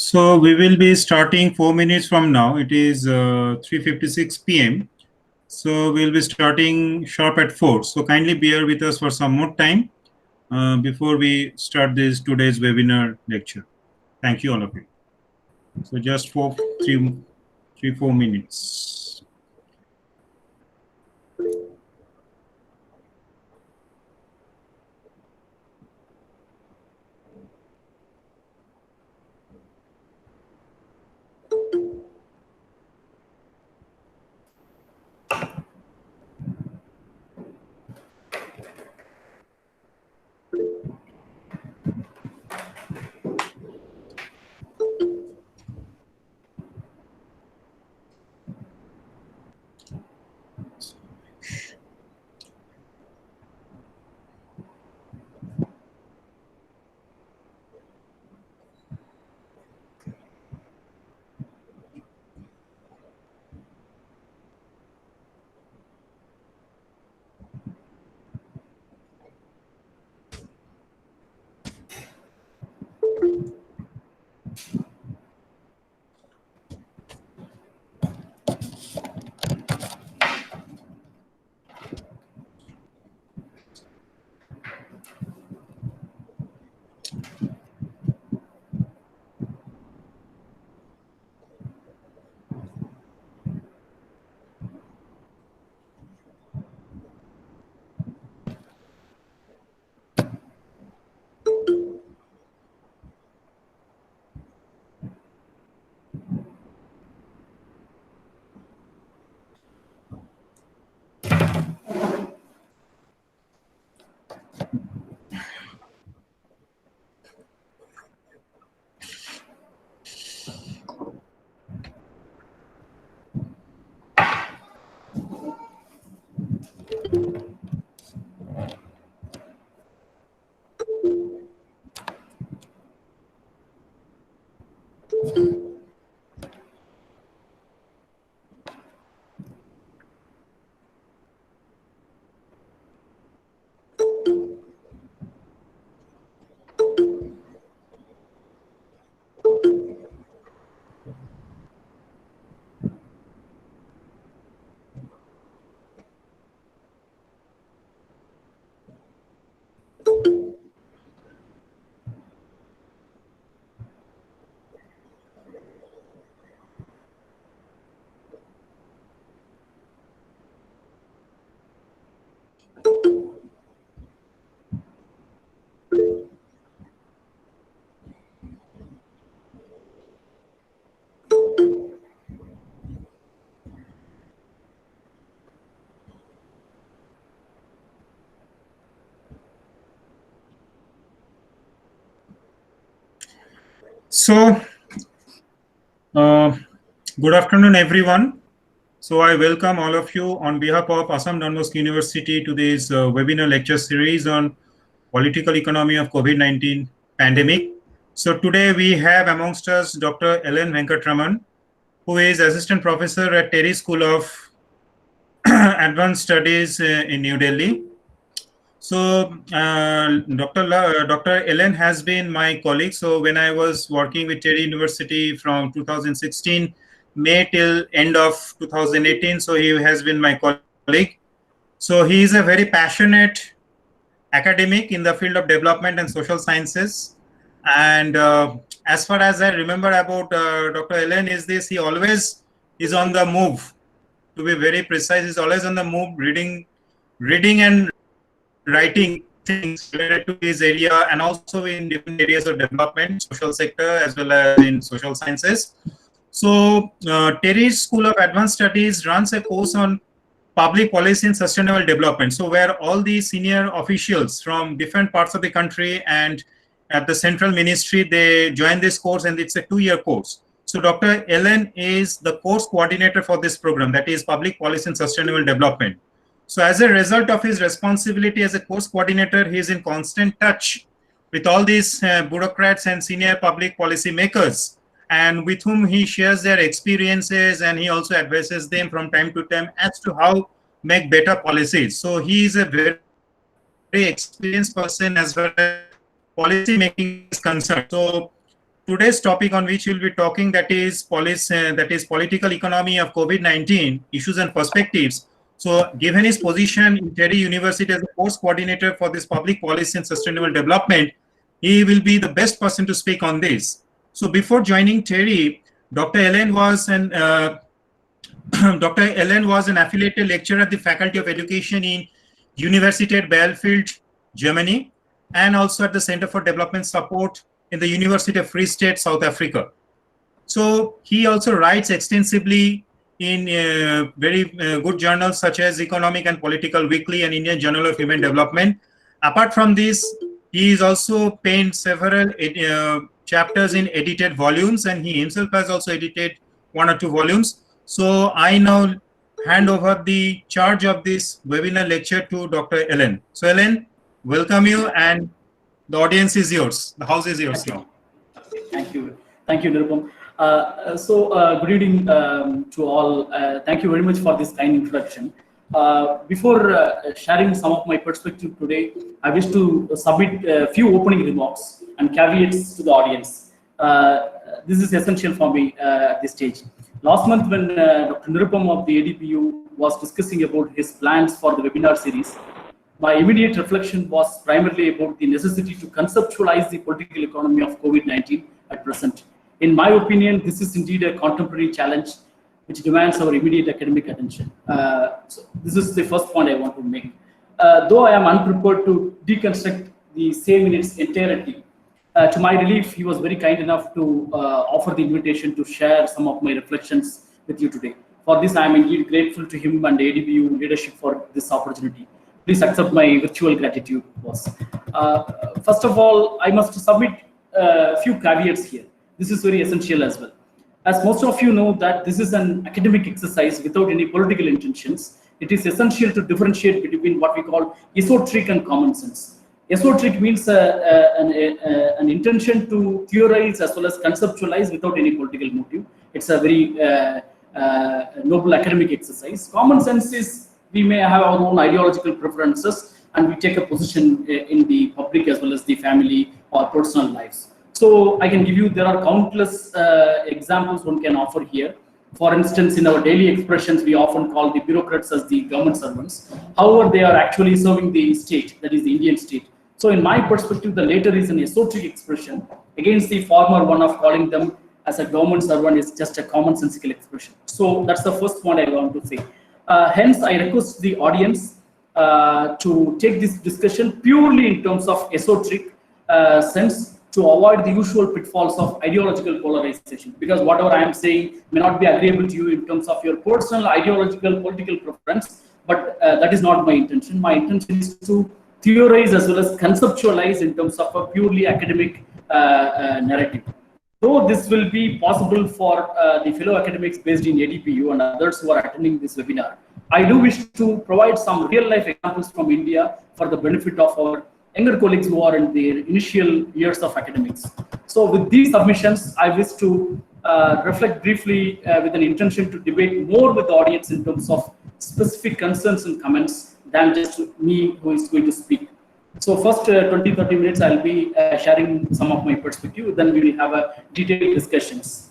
So we will be starting 4 minutes from now. It is 3:56 p.m. So we'll be starting sharp at 4. So kindly bear with us for some more time before we start this today's webinar lecture. Thank you, all of you. So just for 4 minutes. So, good afternoon, everyone. So, I welcome all of you on behalf of Assam Don Bosco University to this webinar lecture series on political economy of COVID-19 pandemic. So, today we have amongst us Dr. Ellen Venkatraman, who is Assistant Professor at Terry School of Advanced Studies in New Delhi. So, Dr. Ellen has been my colleague. So, when I was working with Terry University from 2016 May till end of 2018, so he has been my colleague. So, he is a very passionate academic in the field of development and social sciences. And as far as I remember about Dr. Ellen is this, he always is on the move. To be very precise, he's always on the move, reading and writing things related to his area and also in different areas of development, social sector, as well as in social sciences. So, Terry's School of Advanced Studies runs a course on public policy and sustainable development. So, where all the senior officials from different parts of the country and at the central ministry, they join this course, and it's a 2-year course. So, Dr. Ellen is the course coordinator for this program, that is Public Policy and Sustainable Development. So as a result of his responsibility as a course coordinator, he is in constant touch with all these bureaucrats and senior public policy makers, and with whom he shares their experiences, and he also advises them from time to time as to how make better policies. So he is a very experienced person as far as policy making is concerned. So today's topic on which we'll be talking, that is political economy of COVID-19 issues and perspectives. So given his position in Terry University as a course coordinator for this public policy and sustainable development, he will be the best person to speak on this. So before joining Terry, Dr. Ellen was an Dr. Ellen was an affiliated lecturer at the Faculty of Education in University at Bielefeld, Germany, and also at the Center for Development Support in the University of Free State, South Africa. So he also writes extensively in very good journals such as Economic and Political Weekly and Indian Journal of Human Development. Apart from this, he is also penned several chapters in edited volumes, and he himself has also edited 1 or 2 volumes. So I now hand over the charge of this webinar lecture to Dr. Ellen. So Ellen, welcome you, and the audience is yours. The house is yours now. Thank you, Nirupam. Good evening to all. Thank you very much for this kind introduction. Before sharing some of my perspective today, I wish to submit a few opening remarks and caveats to the audience. This is essential for me at this stage. Last month, when Dr. Nirupam of the ADBU was discussing about his plans for the webinar series, my immediate reflection was primarily about the necessity to conceptualize the political economy of COVID-19 at present. In my opinion, this is indeed a contemporary challenge which demands our immediate academic attention. So this is the first point I want to make. Though I am unprepared to deconstruct the same in its entirety, to my relief, he was very kind enough to offer the invitation to share some of my reflections with you today. For this, I am indeed grateful to him and ADBU leadership for this opportunity. Please accept my virtual gratitude, boss. First of all, I must submit a few caveats here. This is very essential as well. As most of you know that this is an academic exercise without any political intentions, it is essential to differentiate between what we call esoteric and common sense. Esoteric means an intention to theorize as well as conceptualize without any political motive. It's a very noble academic exercise. Common sense is we may have our own ideological preferences and we take a position in the public as well as the family or personal lives. So I can give you, there are countless examples one can offer here. For instance, in our daily expressions, we often call the bureaucrats as the government servants. However, they are actually serving the state, that is the Indian state. So in my perspective, the latter is an esoteric expression against the former one of calling them as a government servant is just a commonsensical expression. So that's the first point I want to say. Hence, I request the audience to take this discussion purely in terms of esoteric sense, to avoid the usual pitfalls of ideological polarization, because whatever I am saying may not be agreeable to you in terms of your personal ideological political preference, but that is not my intention. My intention is to theorize as well as conceptualize in terms of a purely academic narrative. Though this will be possible for the fellow academics based in ADBU and others who are attending this webinar, I do wish to provide some real life examples from India for the benefit of our younger colleagues who are in their initial years of academics. So with these submissions, I wish to reflect briefly with an intention to debate more with the audience in terms of specific concerns and comments than just me who is going to speak. So first 20-30 minutes, I'll be sharing some of my perspective, then we will have a detailed discussions.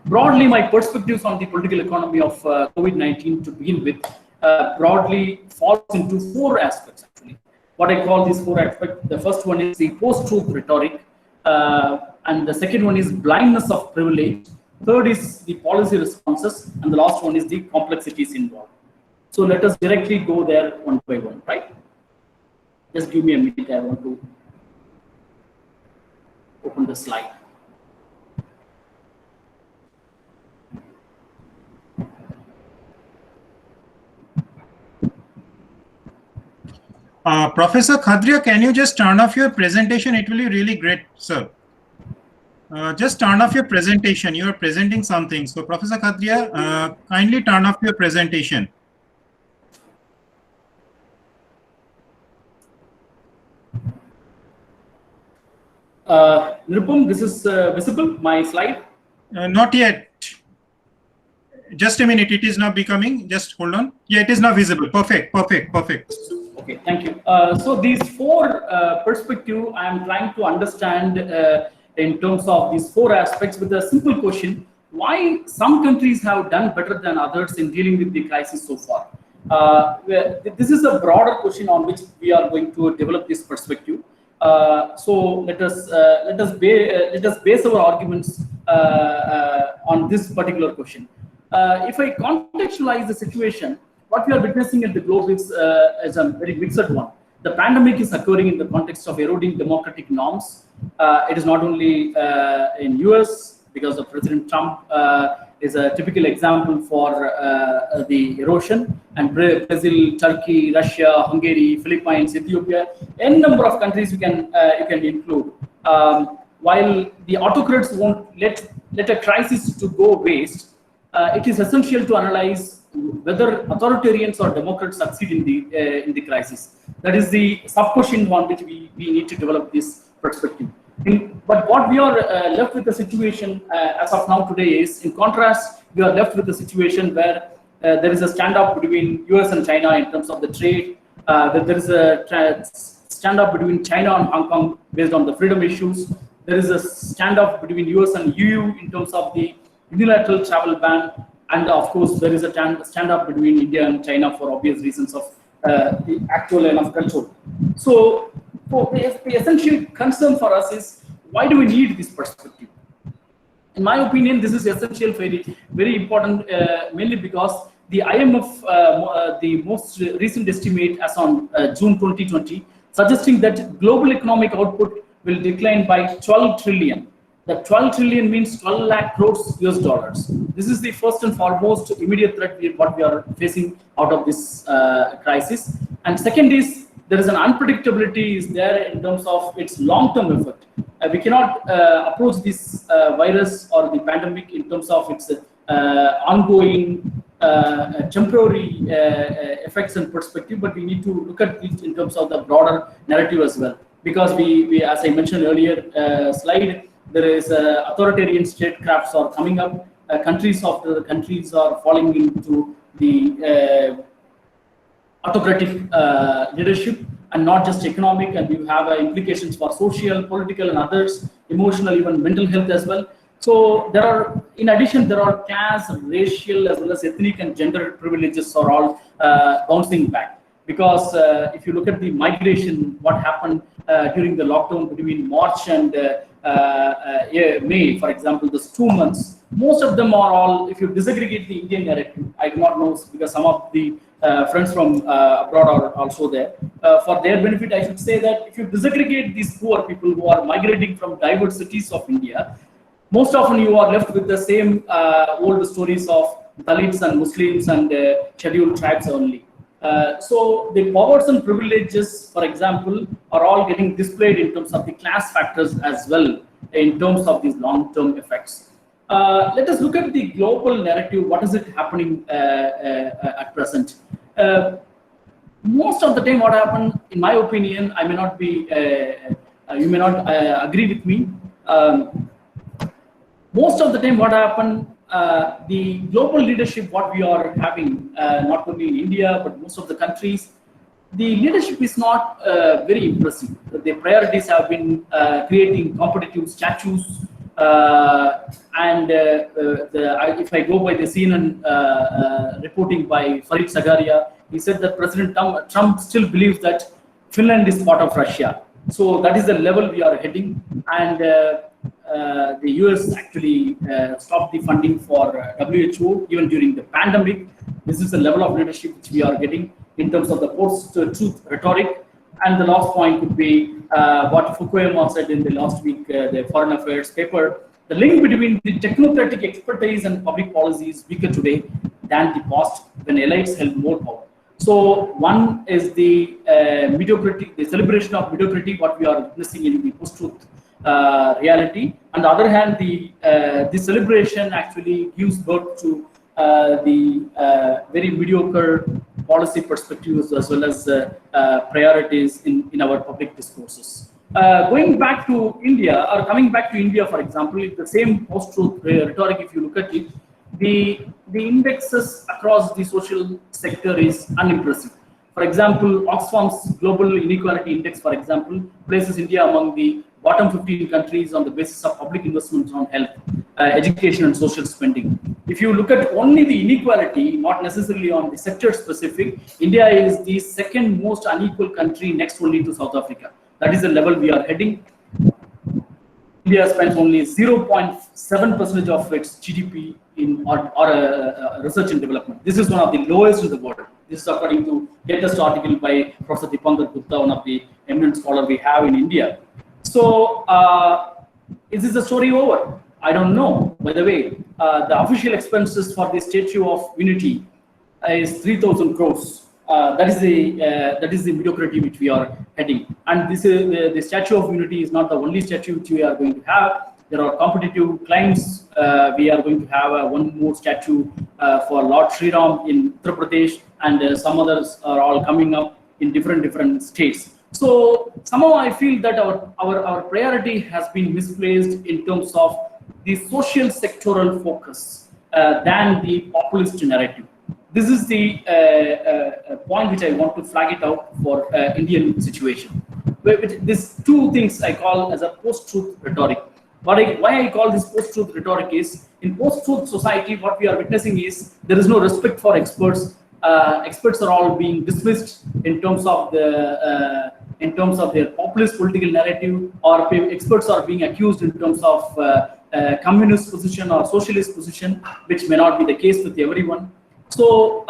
Broadly, my perspectives on the political economy of COVID-19 to begin with broadly falls into 4 aspects actually. What I call these 4 aspects. The first one is the post-truth rhetoric, and the second one is blindness of privilege. Third is the policy responses, and the last one is the complexities involved. So let us directly go there one by one, right? Just give me a minute. I want to open the slide. Professor Khadria, can you just turn off your presentation? It will be really great, sir. Just turn off your presentation. You are presenting something. So, Professor Khadria, kindly turn off your presentation. Nirupam, this is visible, my slide? Not yet. Just a minute. It is now becoming. Just hold on. Yeah, it is now visible. Perfect. Perfect. Perfect. Okay, thank you. So these 4 perspectives, I am trying to understand in terms of these 4 aspects with a simple question: why some countries have done better than others in dealing with the crisis so far? This is a broader question on which we are going to develop this perspective. So let us base our arguments on this particular question. If I contextualize the situation, what we are witnessing at the globe is a very mixed one. The pandemic is occurring in the context of eroding democratic norms. It is not only in US, because of President Trump is a typical example for the erosion, and Brazil, Turkey, Russia, Hungary, Philippines, Ethiopia, n number of countries you can include. While the autocrats won't let a crisis to go waste, it is essential to analyze whether authoritarians or democrats succeed in the crisis. That is the sub question on which we need to develop this perspective. But what we are left with the situation as of now today is, in contrast, we are left with a situation where there is a standoff between US and China in terms of the trade. There is a standoff between China and Hong Kong based on the freedom issues. There is a standoff between US and EU in terms of the unilateral travel ban. And of course, there is a standoff between India and China for obvious reasons of the actual line of control. So the essential concern for us is, why do we need this perspective? In my opinion, this is essential, very important, mainly because the IMF, the most recent estimate as on June 2020, suggesting that global economic output will decline by 12 trillion. The 12 trillion means 12 lakh crores US dollars. This is the first and foremost immediate threat what we are facing out of this crisis. And second is, there is an unpredictability is there in terms of its long-term effect. We cannot approach this virus or the pandemic in terms of its ongoing temporary effects and perspective, but we need to look at it in terms of the broader narrative as well. Because we as I mentioned earlier slide, there is authoritarian statecrafts are coming up. Countries are falling into the autocratic leadership, and not just economic, and you have implications for social, political, and others, emotional, even mental health as well. So there are, in addition, there are class, racial, as well as ethnic and gender privileges are all bouncing back. Because if you look at the migration, what happened during the lockdown between March and May, for example, those 2 months, most of them are all, if you disaggregate the Indian narrative, I do not know, because some of the friends from abroad are also there. For their benefit, I should say that if you disaggregate these poor people who are migrating from diverse cities of India, most often you are left with the same old stories of Dalits and Muslims and scheduled tribes only. So the powers and privileges, for example, are all getting displayed in terms of the class factors as well, in terms of these long-term effects. Let us look at the global narrative. What is it happening at present? Most of the time, what happened, in my opinion, I may not be, you may not agree with me. Most of the time, what happened, the global leadership, what we are having, not only in India, but most of the countries, the leadership is not very impressive. The priorities have been creating competitive statues, and if I go by the CNN reporting by Farid Zakaria, he said that President Trump still believes that Finland is part of Russia. So that is the level we are heading, and the US actually stopped the funding for WHO even during the pandemic. This is the level of leadership which we are getting in terms of the post-truth rhetoric. And the last point would be what Fukuyama said in the last week, the Foreign Affairs paper. The link between the technocratic expertise and public policy is weaker today than the past, when elites held more power. So one is the mediocrity, the celebration of mediocrity, what we are witnessing in the post-truth reality. On the other hand, the celebration actually gives birth to the very mediocre policy perspectives as well as priorities in our public discourses. Going back to India, or coming back to India, for example, the same post-truth rhetoric, if you look at it, the indexes across the social sector is unimpressive. For example, Oxfam's Global Inequality Index, for example, places India among the bottom 15 countries on the basis of public investments on health, education, and social spending. If you look at only the inequality, not necessarily on the sector specific, India is the second most unequal country, next only to South Africa. That is the level we are heading. India spends only 0.7% of its GDP in research and development. This is one of the lowest in the world. This is according to latest article by Professor Dipankar Gupta, one of the eminent scholars we have in India. So, is this the story over? I don't know. By the way, the official expenses for the Statue of Unity is 3,000 crores. That is the mediocrity which we are heading. And this the Statue of Unity is not the only statue which we are going to have. There are competitive claims. We are going to have one more statue for Lord Sri Ram in Uttar Pradesh, and some others are all coming up in different states. So somehow I feel that our priority has been misplaced in terms of the social sectoral focus than the populist narrative. This is the point which I want to flag it out for Indian situation. These two things I call as a post-truth rhetoric. Why I call this post-truth rhetoric is, in post-truth society, what we are witnessing is there is no respect for experts. Experts are all being dismissed in terms of their populist political narrative, or experts are being accused in terms of communist position or socialist position, which may not be the case with everyone. So,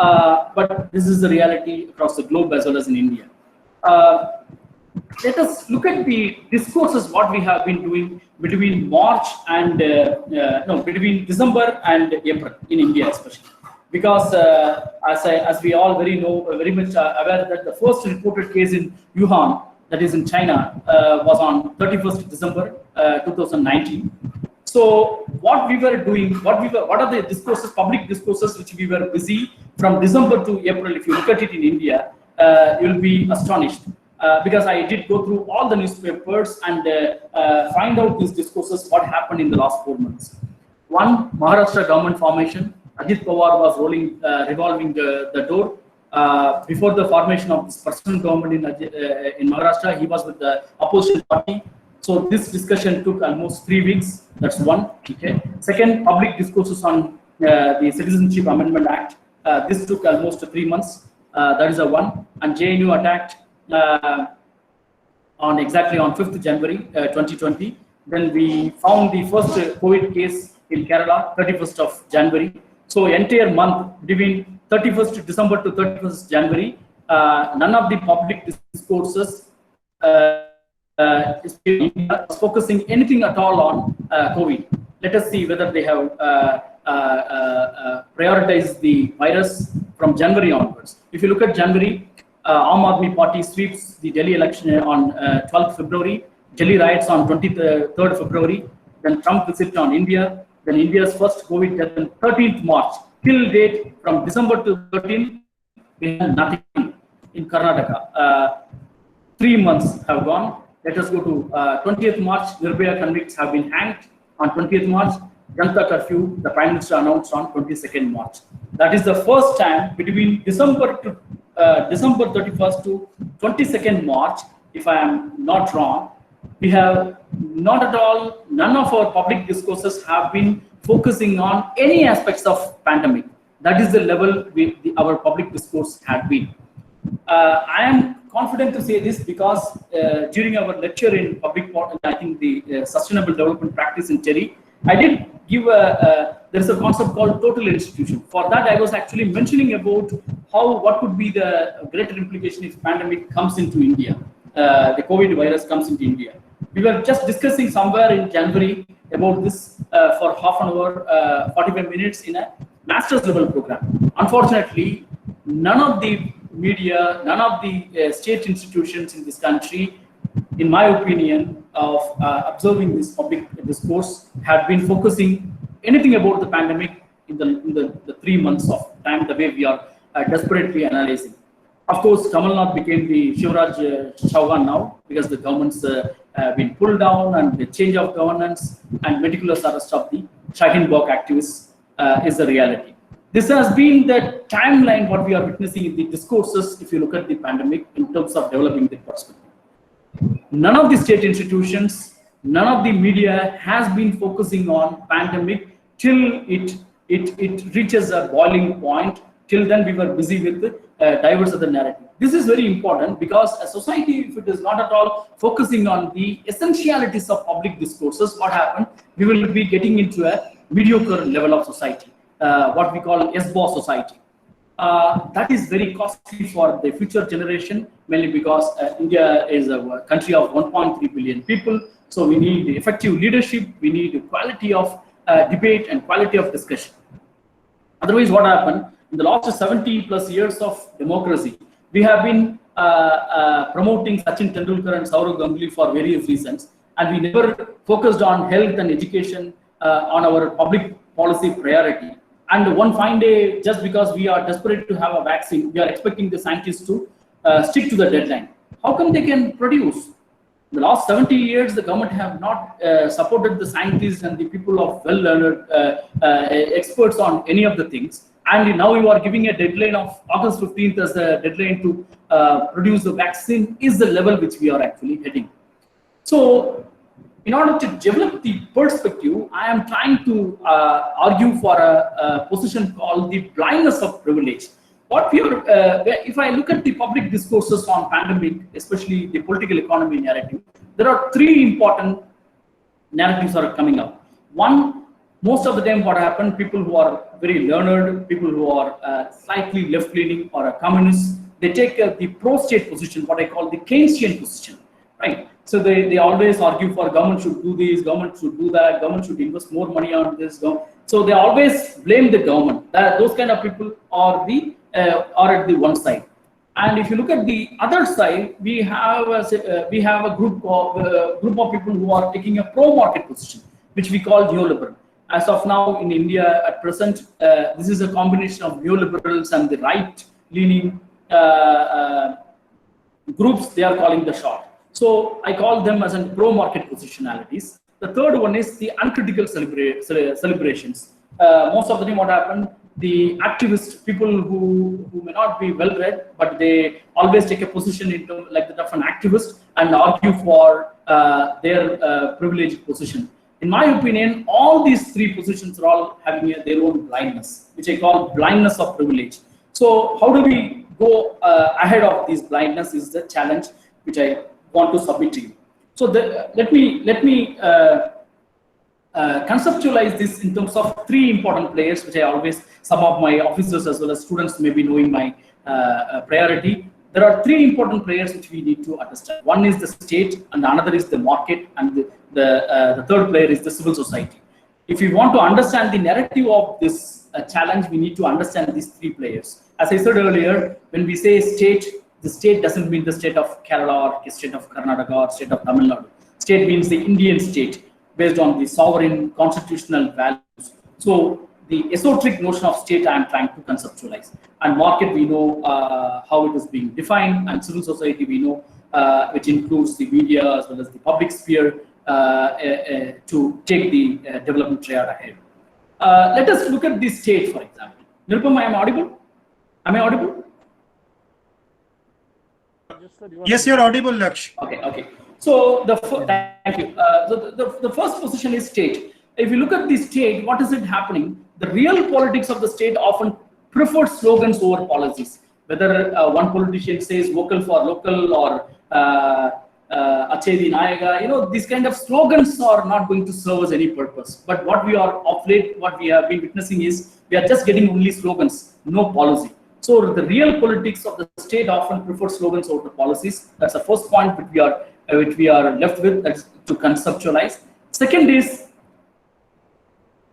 but this is the reality across the globe as well as in India. Let us look at the discourses what we have been doing between March and between December and April in India, especially because as we all very much aware that the first reported case in Wuhan, that is in China, was on 31st December 2019. So what we were doing, what are the discourses, public discourses, which we were busy from December to April? If you look at it in India, you'll be astonished because I did go through all the newspapers and find out these discourses, what happened in the last 4 months. One, Maharashtra government formation. Ajit Pawar was revolving the door. Before the formation of this personal government in Maharashtra, he was with the opposition party. So this discussion took almost 3 weeks. That's one. Okay. Second, public discourses on the Citizenship Amendment Act. This took almost 3 months. That is a one. And JNU attacked on 5th January 2020. Then we found the first COVID case in Kerala, 31st of January. So entire month between 31st December to 31st January, none of the public discourses is focusing anything at all on COVID. Let us see whether they have prioritized the virus from January onwards. If you look at January, Aam Aadmi Party sweeps the Delhi election on 12th February, Delhi riots on 23rd February, then Trump visit on India, then India's first COVID death on 13th March. Till date, from December to 13th, we have nothing in Karnataka. 3 months have gone. Let us go to 20th March. Nirbhaya convicts have been hanged on 20th March. Janata curfew, the Prime Minister announced on 22nd March. That is the first time between December 31st to 22nd March, if I am not wrong, we have not at all, none of our public discourses have been focusing on any aspects of pandemic. That is the level our public discourse had been. I am confident to say this because during our lecture in public, I think the sustainable development practice in Cherry, I did give there is a concept called total institution. For that, I was actually mentioning about what could be the greater implication if pandemic comes into India, the COVID virus comes into India. We were just discussing somewhere in January about this for half an hour, 45 minutes in a master's level program. Unfortunately, none of the media, none of the state institutions in this country, in my opinion, of observing this public discourse, had been focusing anything about the pandemic in the 3 months of time, the way we are desperately analyzing. Of course, Kamal Nath became the Shivraj Chauhan now because the government's been pulled down and the change of governance and meticulous arrest of the Shaheen Bagh activists is the reality. This has been the timeline what we are witnessing in the discourses if you look at the pandemic in terms of developing the perspective. None of the state institutions None of the media has been focusing on pandemic till it reaches a boiling point. Till then, we were busy with diverse other narrative. This is very important because a society, if it is not at all focusing on the essentialities of public discourses, what happened? We will be getting into a mediocre level of society, what we call SBOS society. That is very costly for the future generation, mainly because India is a country of 1.3 billion people. So we need effective leadership, we need quality of debate and quality of discussion. Otherwise, what happened? In the last 70 plus years of democracy, we have been promoting Sachin Tendulkar and Saurav Ganguly for various reasons, and we never focused on health and education on our public policy priority. And one fine day, just because we are desperate to have a vaccine, we are expecting the scientists to stick to the deadline. How come they can produce? In the last 70 years, the government have not supported the scientists and the people of well-learned experts on any of the things. And now you are giving a deadline of August 15th as the deadline to produce the vaccine is the level which we are actually heading. So in order to develop the perspective, I am trying to argue for a position called the blindness of privilege. What we are, if I look at the public discourses on pandemic, especially the political economy narrative, there are three important narratives are coming up. One, most of the time what happened, people who are very learned, people who are slightly left-leaning or a communist, they take the pro-state position, what I call the Keynesian position, right? So they always argue for government should do this, government should do that, government should invest more money on this. So they always blame the government. Those kind of people are at the one side. And if you look at the other side, we have a group of people who are taking a pro-market position, which we call neoliberal. As of now in India at present, this is a combination of neoliberals and the right-leaning groups. They are calling the shot. So I call them as in pro-market positionalities. The third one is the uncritical celebrations. Most of the time what happened, the activist people who may not be well read, but they always take a position into like that of an activist and argue for their privileged position. In my opinion, all these three positions are all having their own blindness, which I call blindness of privilege. So how do we go ahead of this blindness is the challenge which I want to submit to you. So let me conceptualize this in terms of three important players, which I always, some of my officers as well as students may be knowing my priority. There are three important players which we need to understand. One is the state, and another is the market, and the third player is the civil society. If we want to understand the narrative of this challenge, we need to understand these three players. As I said earlier, when we say state, the state doesn't mean the state of Kerala or the state of Karnataka or state of Tamil Nadu. State means the Indian state based on the sovereign constitutional values. So the esoteric notion of state I am trying to conceptualize. And market, we know how it is being defined, and civil society we know, which includes the media as well as the public sphere to take the development triad ahead. Let us look at the state, for example. Nirupam, I am audible? Am I audible? Yes, you're audible, Laksh. Okay. So thank you. So the first position is state. If you look at the state, what is it happening? The real politics of the state often prefer slogans over policies. Whether one politician says vocal for local or Achedi Nayaga, these kind of slogans are not going to serve us any purpose. But what we are of late, what we have been witnessing is we are just getting only slogans, no policy. So the real politics of the state often prefer slogans over the policies. That's the first point which we are left with, that's to conceptualize. Second is,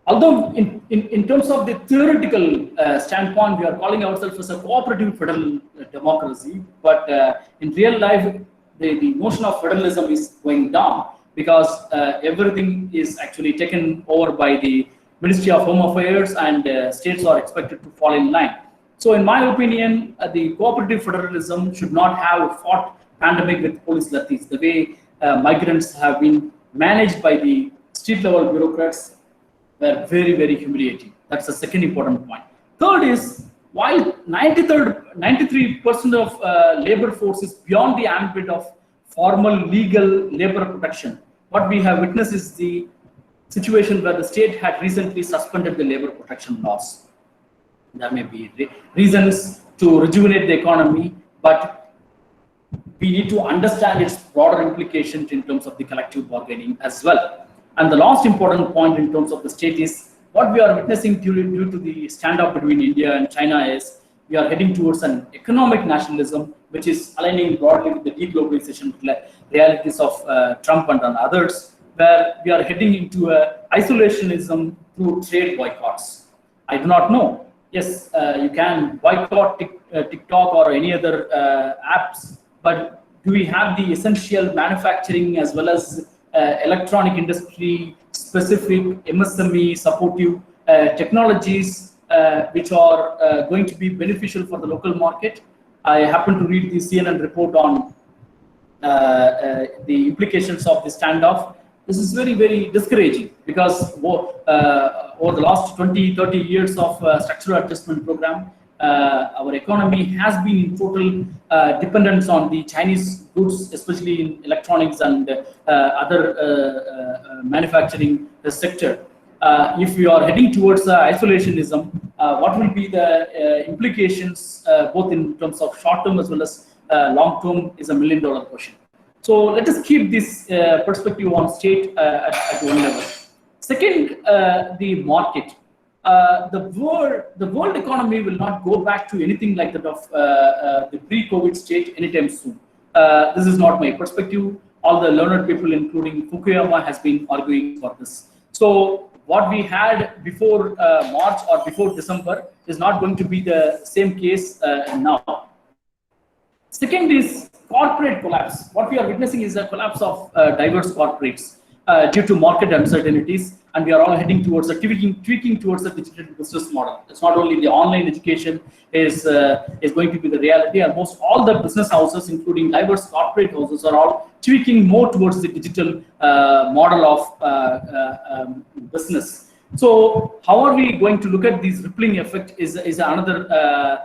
although in terms of the theoretical standpoint, we are calling ourselves as a cooperative federal democracy, but in real life, the notion of federalism is going down because everything is actually taken over by the Ministry of Home Affairs, and states are expected to fall in line. So in my opinion, the cooperative federalism should not have fought pandemic with police lathis. The way migrants have been managed by the street level bureaucrats were very, very humiliating. That's the second important point. Third is, while 93% of labor force is beyond the ambit of formal legal labor protection, what we have witnessed is the situation where the state had recently suspended the labor protection laws. There may be reasons to rejuvenate the economy, but we need to understand its broader implications in terms of the collective bargaining as well. And the last important point in terms of the state is what we are witnessing due to the standoff between India and China is we are heading towards an economic nationalism, which is aligning broadly with the deglobalization realities of Trump and others, where we are heading into a isolationism through trade boycotts. I do not know. Yes, you can boycott TikTok or any other apps, but do we have the essential manufacturing as well as electronic industry specific MSME supportive technologies which are going to be beneficial for the local market? I happened to read the CNN report on the implications of the standoff. This is very, very discouraging because over the last 20-30 years of structural adjustment program, our economy has been in total dependence on the Chinese goods, especially in electronics and other manufacturing sector. If we are heading towards isolationism, what will be the implications both in terms of short term as well as long term is $1 million question. So let us keep this perspective on state at one level. Second, the market. The world economy will not go back to anything like that of the pre-COVID state anytime soon. This is not my perspective. All the learned people, including Fukuyama, has been arguing for this. So what we had before March or before December is not going to be the same case now. Second is corporate collapse. What we are witnessing is a collapse of diverse corporates due to market uncertainties, and we are all heading towards a tweaking towards a digital business model. It's not only the online education is going to be the reality. Almost all the business houses, including diverse corporate houses, are all tweaking more towards the digital model of business. So how are we going to look at this rippling effect is another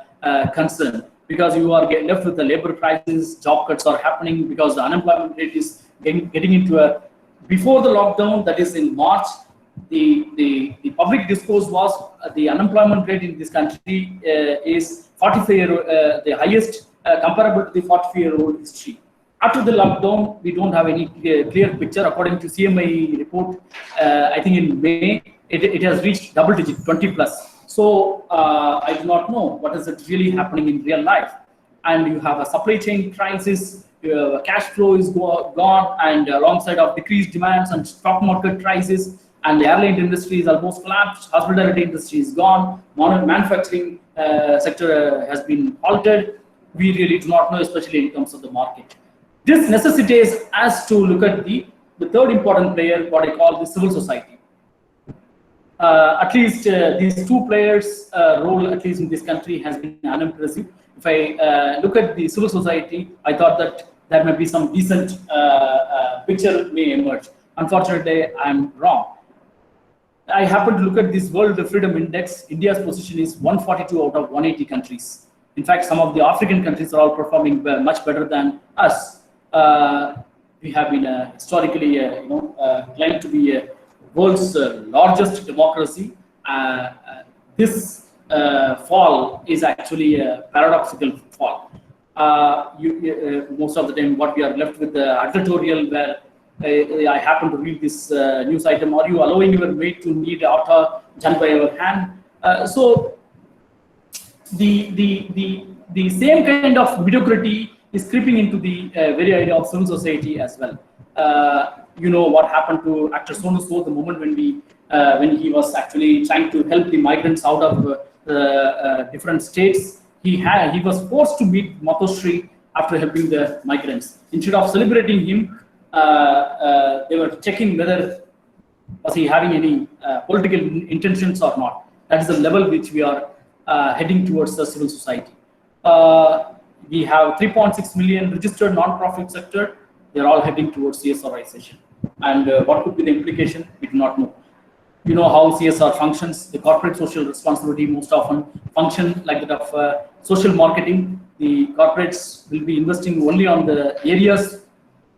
concern, because you are left with the labor crisis, job cuts are happening because the unemployment rate is getting into a, before the lockdown, that is in March, the public discourse was the unemployment rate in this country is 45 the highest comparable to the 45-year-old history. After the lockdown, we don't have any clear picture. According to CMI report, I think in May, it has reached double digit, 20 plus. So I do not know what is it really happening in real life. And you have a supply chain crisis, cash flow is gone, and alongside of decreased demands and stock market crisis, and the airline industry is almost collapsed, hospitality industry is gone, manufacturing sector has been halted. We really do not know, especially in terms of the market. This necessitates us to look at the third important player, what I call the civil society. At least these two players' role, at least in this country, has been unimpressive. If I look at the civil society, I thought that there may be some decent picture may emerge. Unfortunately, I'm wrong. I happen to look at this World Freedom Index. India's position is 142 out of 180 countries. In fact, some of the African countries are all performing much better than us. We have been historically, claimed to be a world's largest democracy. This fall is actually a paradoxical fall. Most of the time, what we are left with the advertorial where I happen to read this news item. Are you allowing your maid to knead atta done by your hand? So the same kind of mediocrity is creeping into the very idea of civil society as well. You know what happened to actor Sonu Sood the moment when he was actually trying to help the migrants out of different states. He was forced to meet Matoshri after helping the migrants. Instead of celebrating him, they were checking whether was he having any political intentions or not. That is the level which we are heading towards the civil society. We have 3.6 million registered non-profit sector. They're all heading towards CSRization. And what could be the implication? We do not know. You know how CSR functions. The corporate social responsibility most often function like that of social marketing. The corporates will be investing only on the areas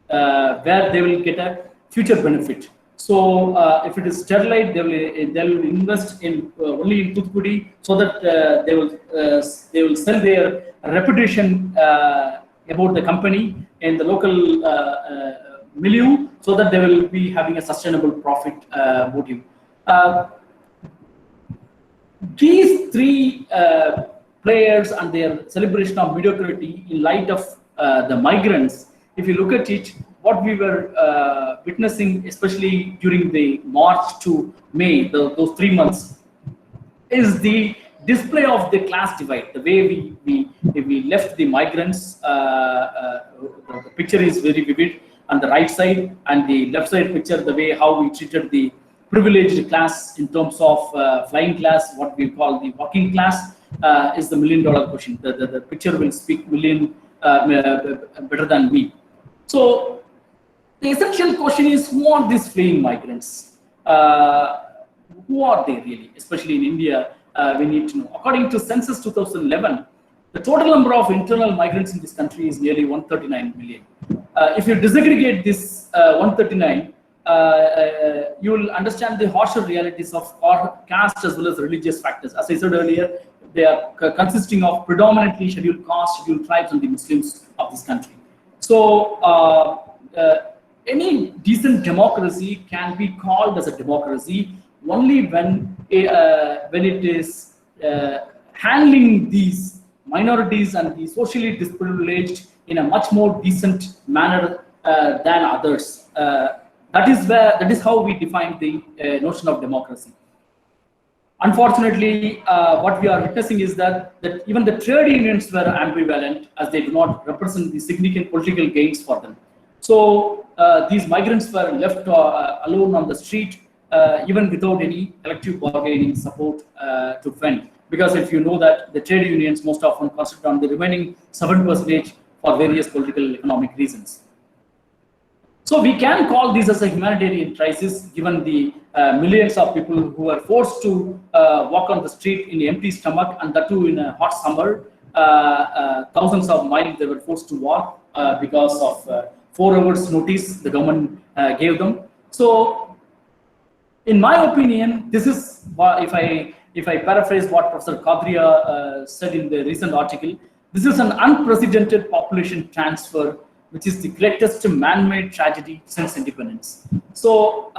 where they will get a future benefit. So if it is sterilite, they'll invest in only in Toothpudi, so that they will sell their reputation about the company in the local milieu, so that they will be having a sustainable profit motive. These three players and their celebration of mediocrity in light of the migrants, if you look at it, what we were witnessing, especially during the March to May, those 3 months, is the display of the class divide. The way we left the migrants, the picture is very vivid on the right side, and the left side picture, the way how we treated the privileged class in terms of flying class, what we call the working class, is the $1 million question. The picture will speak million better than me. So the essential question is, who are these fleeing migrants? Who are they really? Especially in India, we need to know. According to Census 2011, the total number of internal migrants in this country is nearly 139 million. If you disaggregate this 139, you will understand the harsher realities of caste as well as religious factors. As I said earlier, they are consisting of predominantly scheduled castes, scheduled tribes, and the Muslims of this country. So any decent democracy can be called as a democracy only when it is handling these minorities and the socially disprivileged in a much more decent manner than others. That is how we define the notion of democracy. Unfortunately, what we are witnessing is that even the trade unions were ambivalent, as they do not represent the significant political gains for them. So these migrants were left alone on the street, even without any collective bargaining support to fend. Because if you know that the trade unions most often concentrate on the remaining 7% for various political economic reasons. So we can call this as a humanitarian crisis, given the millions of people who were forced to walk on the street in empty stomach, and that too in a hot summer. Thousands of miles they were forced to walk because of 4 hours notice the government gave them. So in my opinion, this is, if I paraphrase what Professor Kadria said in the recent article, this is an unprecedented population transfer, which is the greatest man-made tragedy since independence. So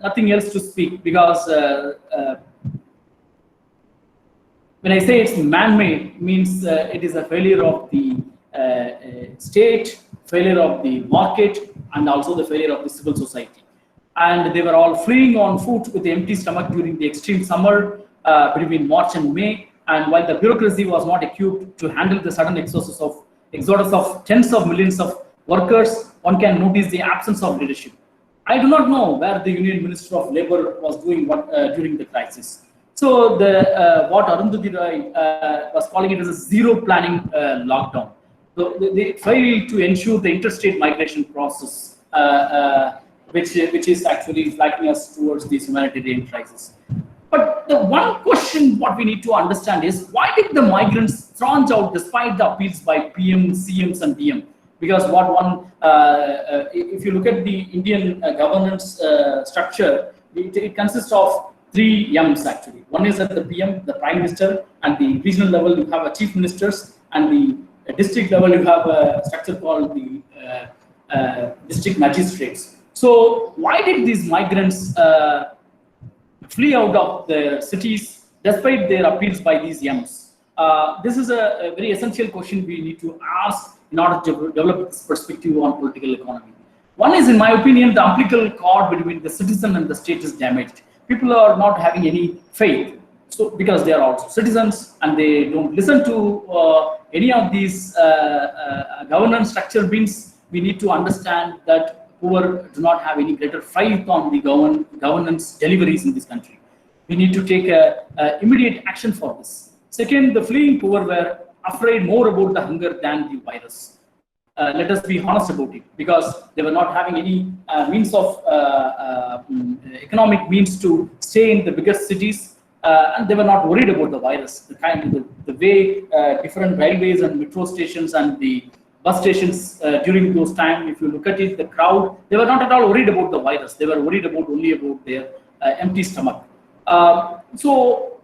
nothing else to speak, because when I say it's man-made, means it is a failure of the state, failure of the market, and also the failure of the civil society. And they were all fleeing on foot with the empty stomach during the extreme summer between March and May. And while the bureaucracy was not equipped to handle the sudden exodus of tens of millions of workers, one can notice the absence of leadership. I do not know where the Union Minister of Labour was doing during the crisis. So what Arundhati Roy was calling it as a zero planning lockdown. So they failed to ensure the interstate migration process, which is actually flagging us towards this humanitarian crisis. But the one question what we need to understand is, why did the migrants scrounge out despite the appeals by PM, CMs and DM? Because if you look at the Indian governance structure, it consists of 3 M's actually. One is at the PM, the Prime Minister, and the regional level you have a Chief Ministers, and the district level you have a structure called the district magistrates. So why did these migrants flee out of their cities despite their appeals by these M's? This is a very essential question we need to ask in order to develop this perspective on political economy. One is, in my opinion, the umbilical cord between the citizen and the state is damaged. People are not having any faith, so because they are also citizens and they don't listen to any of these governance structure means we need to understand that poor do not have any greater faith on the governance deliveries in this country. We need to take immediate action for this. Second, the fleeing poor were afraid more about the hunger than the virus. Let us be honest about it, because they were not having any means of economic means to stay in the biggest cities, and they were not worried about the virus. The way different railways and metro stations and the bus stations during those time. If you look at it, the crowd, they were not at all worried about the virus. They were worried about only about their empty stomach. So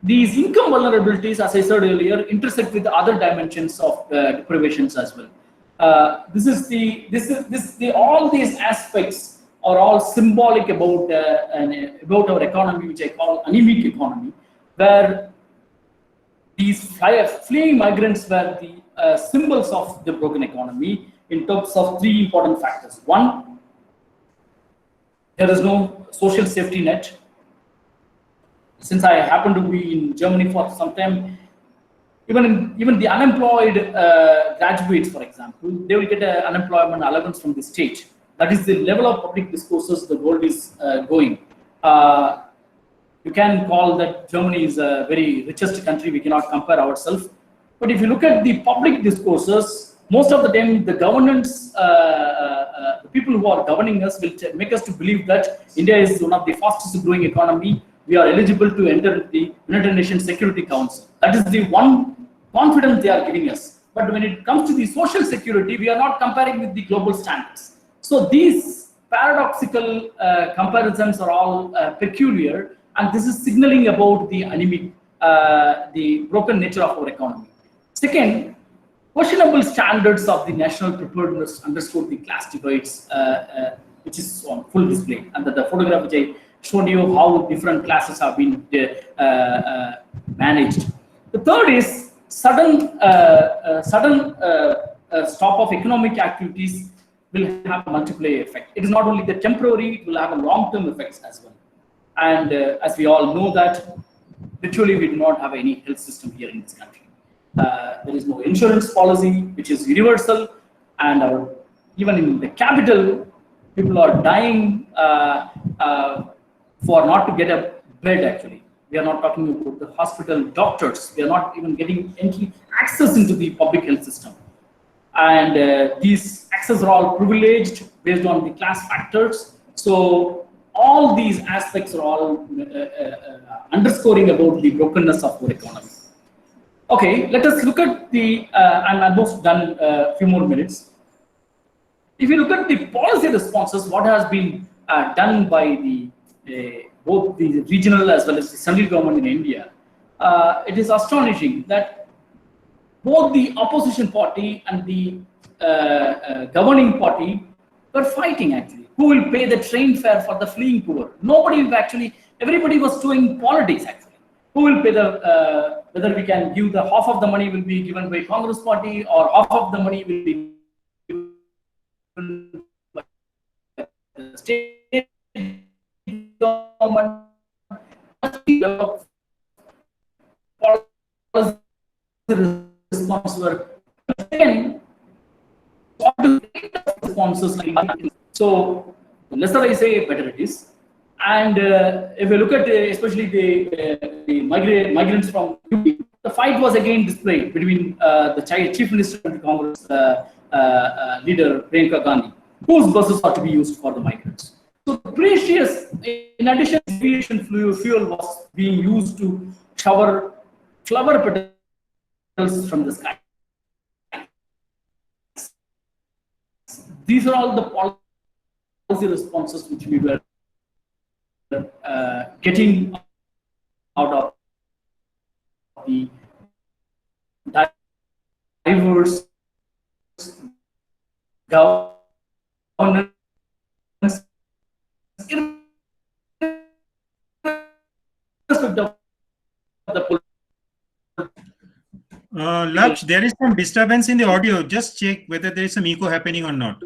these income vulnerabilities, as I said earlier, intersect with other dimensions of deprivations as well. All these aspects are all symbolic about about our economy, which I call anemic economy, where these fleeing migrants were the symbols of the broken economy in terms of three important factors. One, there is no social safety net. Since I happen to be in Germany for some time, even the unemployed graduates, for example, they will get an unemployment allowance from the state. That is the level of public discourses the world is going. You can call that Germany is a very richest country. We cannot compare ourselves. But if you look at the public discourses, most of the time the governance, the people who are governing us will make us to believe that India is one of the fastest growing economy. We are eligible to enter the United Nations Security Council. That is the one confidence they are giving us. But when it comes to the social security, we are not comparing with the global standards. So these paradoxical comparisons are all peculiar, and this is signaling about the anemic, the broken nature of our economy. Second, questionable standards of the national preparedness underscore the class divides, which is on full display. And the photograph which I showed you how different classes have been managed. The third is sudden stop of economic activities will have a multiplier effect. It is not only the temporary; it will have a long-term effects as well. And as we all know that, virtually we do not have any health system here in this country. There is no insurance policy, which is universal, and even in the capital, people are dying for not to get a bed. Actually, we are not talking about the hospital doctors. We are not even getting any access into the public health system, and these access are all privileged based on the class factors. So all these aspects are all underscoring about the brokenness of our economy. Okay, let us look at the, I'm almost done a few more minutes. If you look at the policy responses, what has been done by the both the regional as well as the central government in India, it is astonishing that both the opposition party and the governing party were fighting actually. Who will pay the train fare for the fleeing poor? Nobody actually, everybody was doing politics actually. Who will pay the, whether we can give the half of the money will be given by Congress party or half of the money will be given by the state government. Policy response were again responses like so the lesser I say, better it is. And if you look at especially the migrants from UP, the fight was again displayed between the chief minister and the Congress leader Priyanka Gandhi, whose buses are to be used for the migrants. So precious, in addition, aviation fuel was being used to shower flower petals from the sky. These are all the policy responses which we were getting out of the diverse governance. Laksh, there is some disturbance in the audio. Just check whether there is some echo happening or not.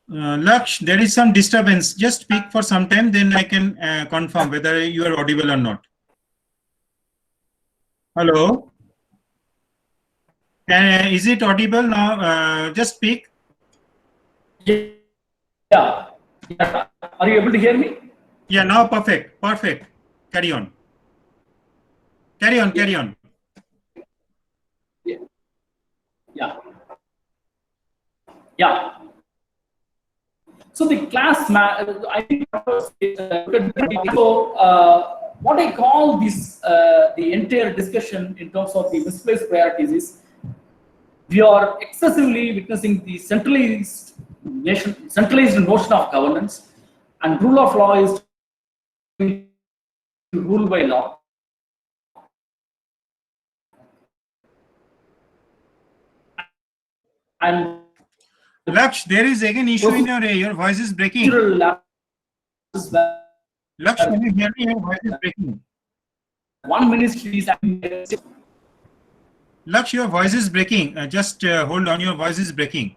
Laksh, there is some disturbance. Just speak for some time, then I can confirm whether you are audible or not. Hello? Is it audible now? Just speak. Yeah. Are you able to hear me? Yeah, now perfect. Perfect. Carry on. Carry on. Carry on. Yeah. Yeah. Yeah. So the class, I think, so what I call this the entire discussion in terms of the misplaced priorities is we are excessively witnessing the centralized notion of governance, and rule of law is rule by law. And Laksh, there is again issue in your voice is breaking. Laksh, can you hear me? Your voice is breaking. One ministry is Laksh, your voice is breaking. Just hold on, your voice is breaking.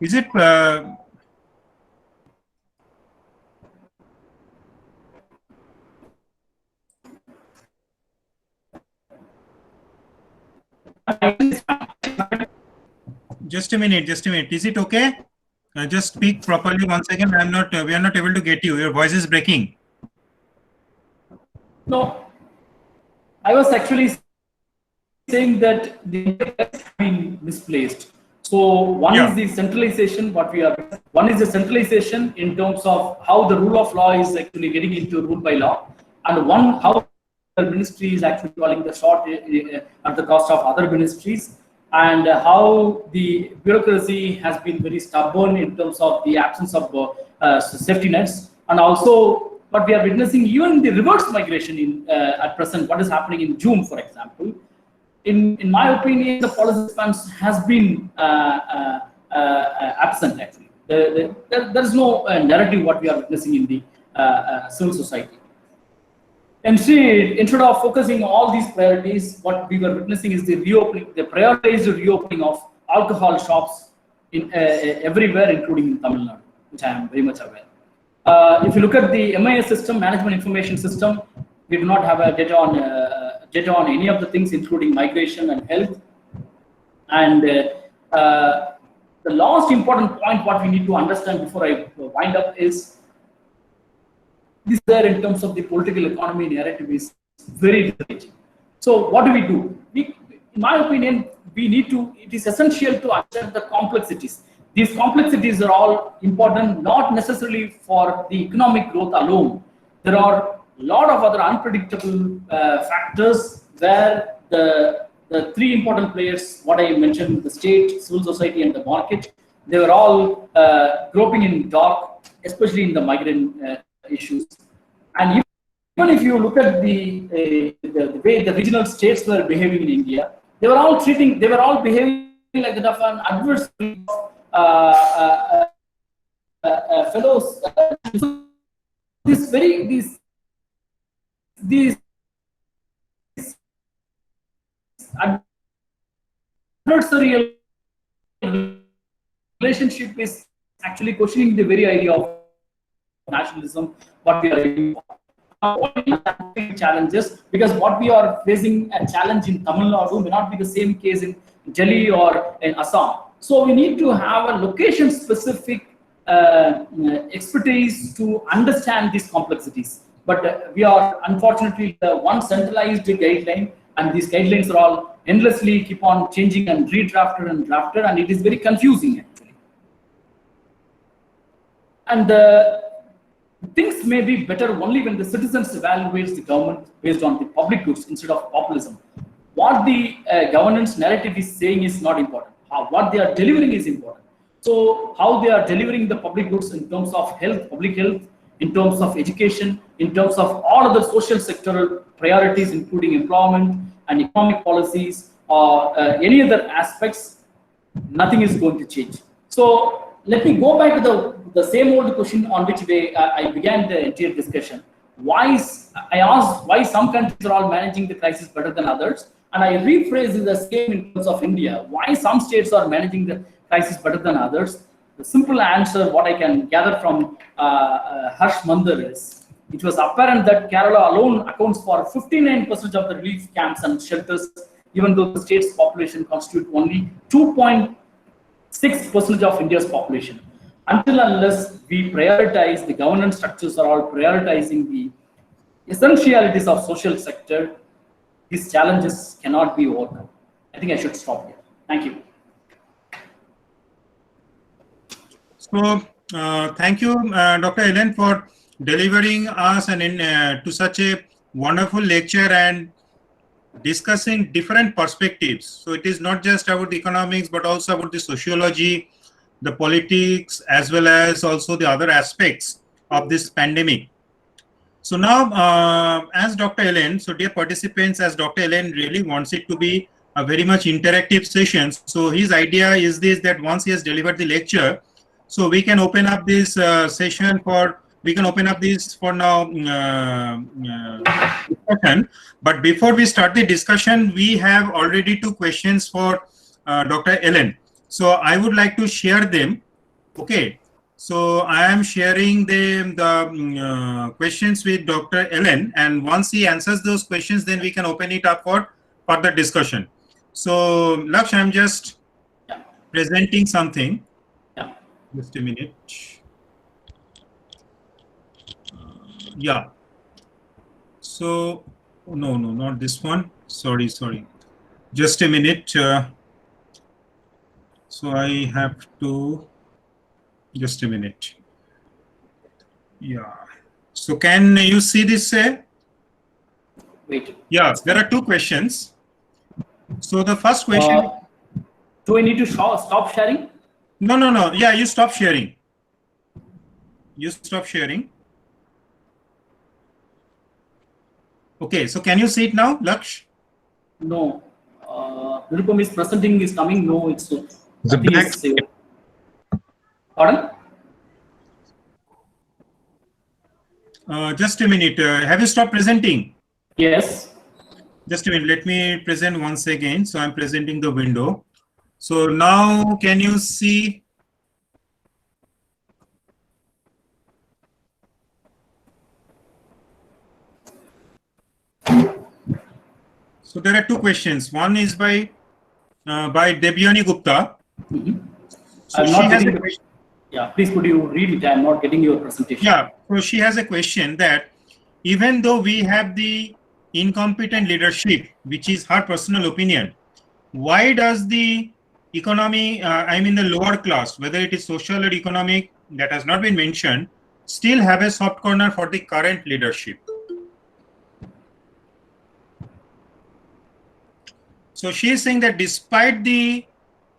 Is it just a minute, just a minute. Is it okay? Just speak properly once again. I'm not. We are not able to get you. Your voice is breaking. No, I was actually saying that the has been misplaced. So one is the centralization. One is the centralization in terms of how the rule of law is actually getting into rule by law, and one how the ministry is actually calling the shot at the cost of other ministries, and how the bureaucracy has been very stubborn in terms of the absence of safety nets, and also what we are witnessing even the reverse migration in at present. What is happening in June, for example. In my opinion, the policy response has been absent. Actually, there is no narrative what we are witnessing in the civil society. Instead of focusing all these priorities, what we were witnessing is the reopening, the prioritized reopening of alcohol shops in everywhere, including in Tamil Nadu, which I am very much aware. If you look at the MIS system, management information system, we do not have a data on any of the things, including migration and health. And the last important point, what we need to understand before I wind up is this there in terms of the political economy narrative is very discouraging. So what do? In my opinion, it is essential to understand the complexities. These complexities are all important, not necessarily for the economic growth alone. There are a lot of other unpredictable factors where the three important players, what I mentioned, the state, civil society, and the market, they were all groping in dark, especially in the migrant issues. And even if you look at the way the regional states were behaving in India, they were all behaving like that of an adversary fellows. These adversarial relationship is actually questioning the very idea of nationalism, what we are doing. Challenges, because what we are facing a challenge in Tamil Nadu may not be the same case in Delhi or in Assam. So we need to have a location specific expertise to understand these complexities. But we are unfortunately the one centralized guideline, and these guidelines are all endlessly keep on changing and redrafted and drafted, and it is very confusing actually. And things may be better only when the citizens evaluates the government based on the public goods instead of populism. What the governance narrative is saying is not important. What they are delivering is important. So how they are delivering the public goods in terms of health, public health, in terms of education, in terms of all other social sectoral priorities, including employment and economic policies, or any other aspects, nothing is going to change. So let me go back to the same old question on which I began the entire discussion. I asked why some countries are all managing the crisis better than others, and I rephrased the same in terms of India. Why some states are managing the crisis better than others? The simple answer, what I can gather from Harsh Mandar, is it was apparent that Kerala alone accounts for 59% of the relief camps and shelters, even though the state's population constitutes only 2.6% of India's population. Until unless we prioritize, the governance structures are all prioritizing the essentialities of social sector, these challenges cannot be overcome. I think I should stop here. Thank you. So, thank you, Dr. Ellen, for delivering us to such a wonderful lecture and discussing different perspectives. So, it is not just about the economics, but also about the sociology, the politics, as well as also the other aspects of this pandemic. So now, as Dr. Ellen, so dear participants, as Dr. Ellen really wants it to be a very much interactive session. So his idea is this, that once he has delivered the lecture, so we can open up this session for, we can open up this for now discussion. But before we start the discussion, we have already two questions for Dr. Ellen. So I would like to share them. Okay. So I am sharing the questions with Dr. Ellen, and once he answers those questions, then we can open it up for further discussion. So Laksh, I'm just presenting something. Yeah. Just a minute. Yeah. So no, not this one. Sorry. Just a minute. So I have to. Just a minute. Yeah. So can you see this? Wait. Yeah, there are two questions. So the first question. Do I need to stop sharing? No. Yeah, you stop sharing. You stop sharing. Okay, so can you see it now, Laksh? No. Nirupam is presenting, is coming. No, it's not. Pardon? Just a minute. Have you stopped presenting? Yes. Just a minute. Let me present once again. So I'm presenting the window. So now can you see? So there are two questions. One is by Devyani Gupta. Mm-hmm. So she has a question. Yeah, please could you read it? I'm not getting your presentation. Yeah, so she has a question that even though we have the incompetent leadership, which is her personal opinion, why does the economy, I mean the lower class, whether it is social or economic, that has not been mentioned, still have a soft corner for the current leadership? So she is saying that despite the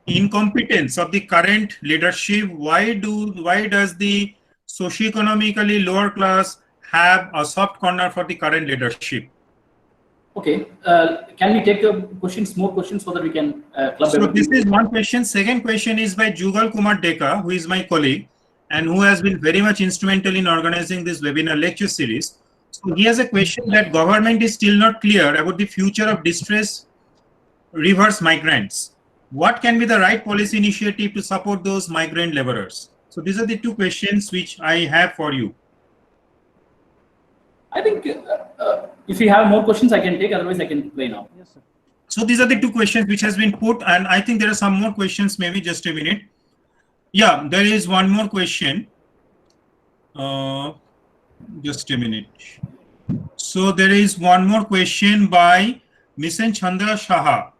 incompetence of the current leadership, why does the socioeconomically lower class have a soft corner for the current leadership? Okay, can we take more questions so that we can club So everything? this is one question. Second question is by Jugal Kumar Deka, who is my colleague and who has been very much instrumental in organizing this webinar lecture series. So he has a question that government is still not clear about the future of distress reverse migrants. What can be the right policy initiative to support those migrant laborers? So these are the two questions which I have for you. I think if you have more questions, I can take. Otherwise, I can play now. Yes, sir. So these are the two questions which has been put, and I think there are some more questions. Maybe just a minute. Yeah, there is one more question. Just a minute. So there is one more question by Misan Chandra Shaha.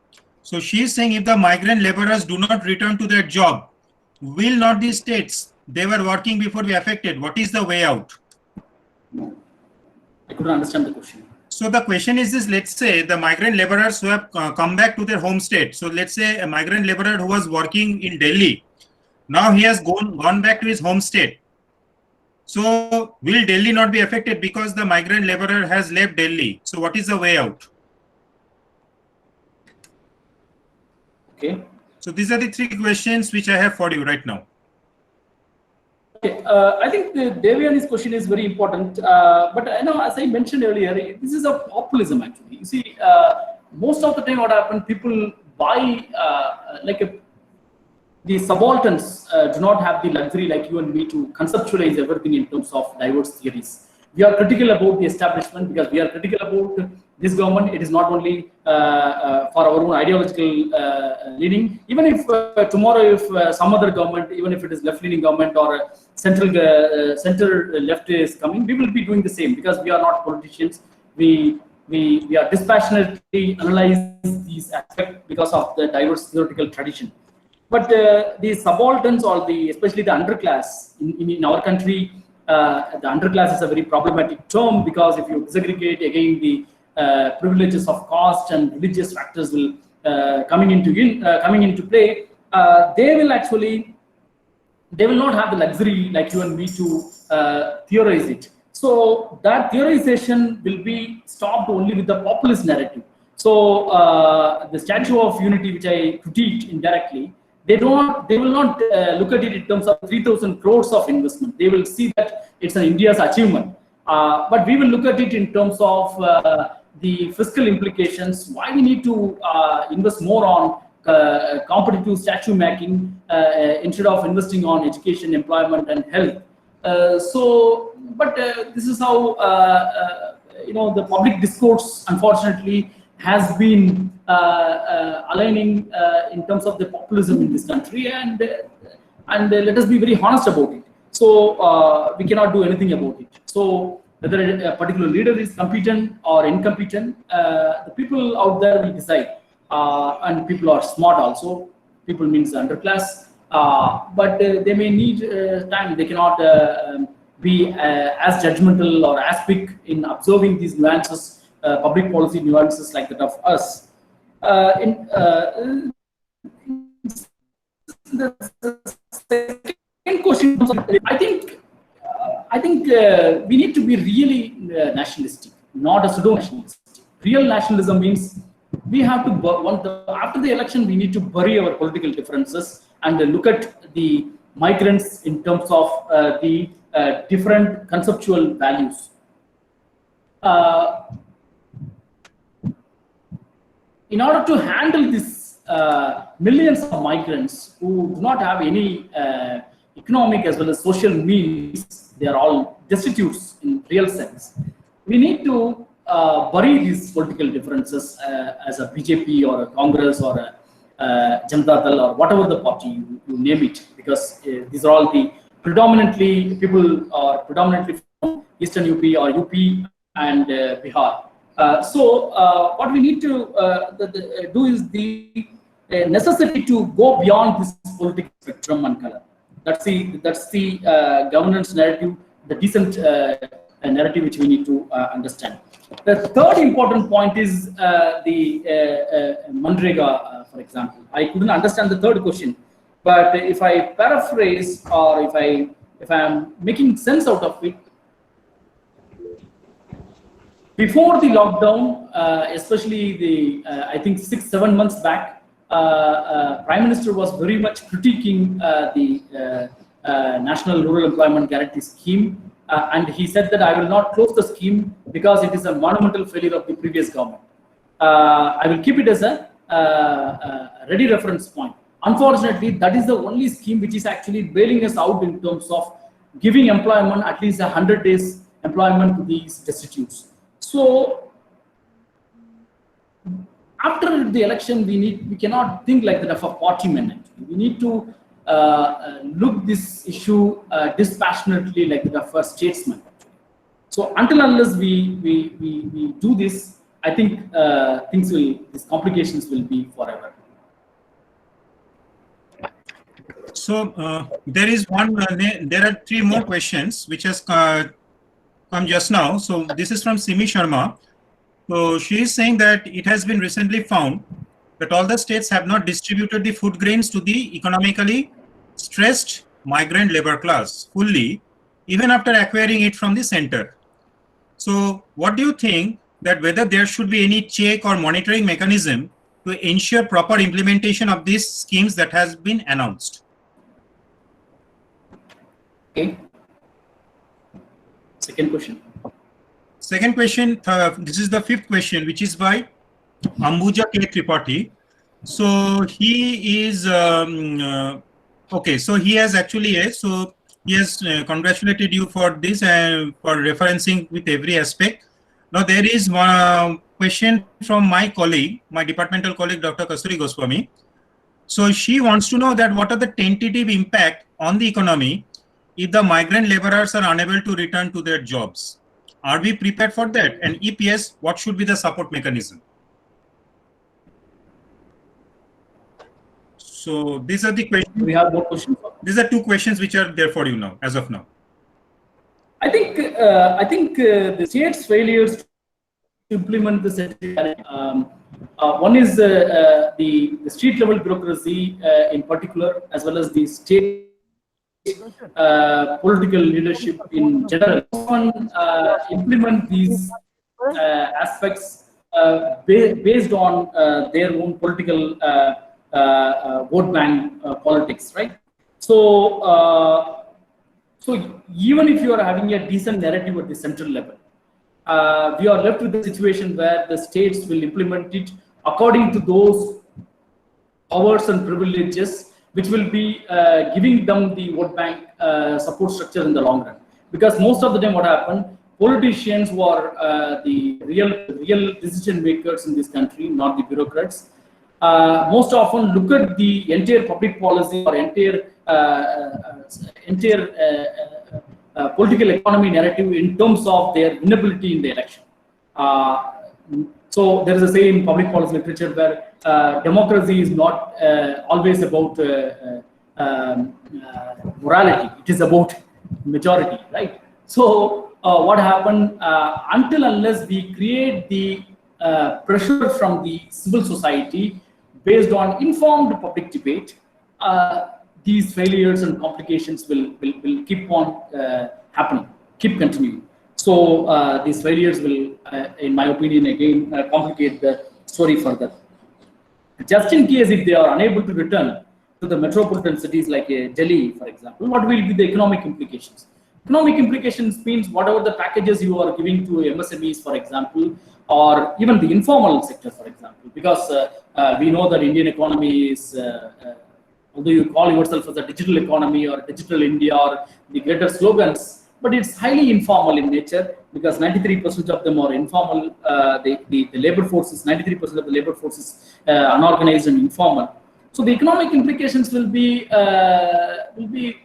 So she is saying, if the migrant laborers do not return to their job, will not the states they were working before be affected? What is the way out? I couldn't understand the question. So the question is this: let's say the migrant laborers who have come back to their home state. So let's say a migrant laborer who was working in Delhi, now he has gone back to his home state. So will Delhi not be affected because the migrant laborer has left Delhi? So what is the way out? Okay. So these are the three questions which I have for you right now. Okay, I think the Devyani's question is very important, but I know, as I mentioned earlier, this is a populism actually. You see, most of the time what happens, people buy the subalterns do not have the luxury like you and me to conceptualize everything in terms of diverse theories. We are critical about the establishment because we are critical about this government. It is not only for our own ideological leaning. Even if tomorrow, if some other government, even if it is left-leaning government or center left is coming, we will be doing the same because we are not politicians. We we are dispassionately analyze these aspects because of the diverse theoretical tradition. But the subalterns, or especially the underclass in our country, the underclass is a very problematic term, because if you disaggregate again, the privileges of caste and religious factors will coming into play. They will not have the luxury like you and me to theorize it. So that theorization will be stopped only with the populist narrative. So the Statue of Unity, which I critiqued indirectly, they will not look at it in terms of 3,000 crores of investment. They will see that it's an India's achievement. But we will look at it in terms of the fiscal implications, why we need to invest more on competitive statue making instead of investing on education, employment, and health. But this is how the public discourse, unfortunately, has been aligning in terms of the populism in this country, and let us be very honest about it. So we cannot do anything about it. So whether a particular leader is competent or incompetent, the people out there will decide. And people are smart also. People means underclass, but they may need time. They cannot be as judgmental or as quick in observing these nuances, public policy nuances like that of us. The second question, I think we need to be really nationalistic, not a pseudo nationalistic. Real nationalism means we have to, after the election, we need to bury our political differences and look at the migrants in terms of the different conceptual values. In order to handle this millions of migrants who do not have any economic as well as social means, they are all destitutes in real sense. We need to bury these political differences as a BJP or a Congress or a Janata Dal or whatever the party you name it, because these are all the predominantly people are predominantly from Eastern UP or UP and Bihar. So what we need to do is the necessity to go beyond this political spectrum and color. That's the governance narrative, the decent narrative which we need to understand. The third important point is the Manrega, for example. I couldn't understand the third question, but if I paraphrase or if I am making sense out of it, before the lockdown, especially the I think 6-7 months back, Prime Minister was very much critiquing the National Rural Employment Guarantee Scheme. And he said that I will not close the scheme because it is a monumental failure of the previous government. I will keep it as a ready reference point. Unfortunately, that is the only scheme which is actually bailing us out in terms of giving employment, at least 100 days employment to these destitutes. So after the election, we cannot think like that of a party mandate. We need to look this issue dispassionately like that of a statesman. So until unless we do this, I think these complications will be forever. So there is one. There are 3 more questions which has come just now. So this is from Simi Sharma. So she is saying that it has been recently found that all the states have not distributed the food grains to the economically stressed migrant labor class fully, even after acquiring it from the center. So what do you think that whether there should be any check or monitoring mechanism to ensure proper implementation of these schemes that has been announced? Okay. Second question. Second question, this is the 5th question, which is by Ambuja K. Tripathi. So he is, okay, so he has actually, so he has congratulated you for this and for referencing with every aspect. Now there is one question from my colleague, my departmental colleague, Dr. Kasturi Goswami. So she wants to know that what are the tentative impact on the economy if the migrant laborers are unable to return to their jobs? Are we prepared for that? And if yes, what should be the support mechanism? So these are the questions. Do we have more questions? These are two questions which are there for you now, as of now. I think the state's failures to implement the one is the street level bureaucracy in particular, as well as the state political leadership in general. Often implement these aspects based on their own political vote bank politics, right? So. So even if you are having a decent narrative at the central level, we are left with the situation where the states will implement it according to those powers and privileges, which will be giving them the vote bank support structure in the long run. Because most of the time, what happened, politicians who are the real decision makers in this country, not the bureaucrats, most often look at the entire public policy or entire political economy narrative in terms of their inability in the election. So there is a saying in public policy literature where democracy is not always about morality; it is about majority, right? So what happened until unless we create the pressure from the civil society based on informed public debate, these failures and complications will keep on happening, keep continuing. So these failures will, in my opinion, again complicate the story further. Just in case if they are unable to return to the metropolitan cities like Delhi, for example, what will be the economic implications? Economic implications means whatever the packages you are giving to MSMEs, for example, or even the informal sector, for example, because we know that Indian economy is, although you call yourself as a digital economy or digital India or the greater slogans, but it's highly informal in nature because 93% of them are informal. The labor force is 93% of the labor force is unorganized and informal. So the economic implications will be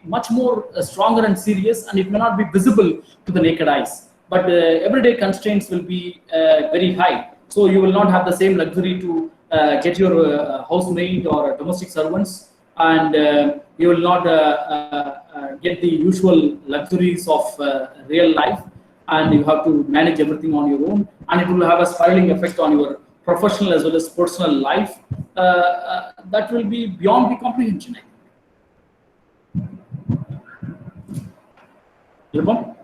much more stronger and serious, and it may not be visible to the naked eyes. But everyday constraints will be very high. So you will not have the same luxury to get your housemaid or domestic servants, and you will not get the usual luxuries of real life, and you have to manage everything on your own, and it will have a spiraling effect on your professional as well as personal life that will be beyond the comprehension. Nirupam?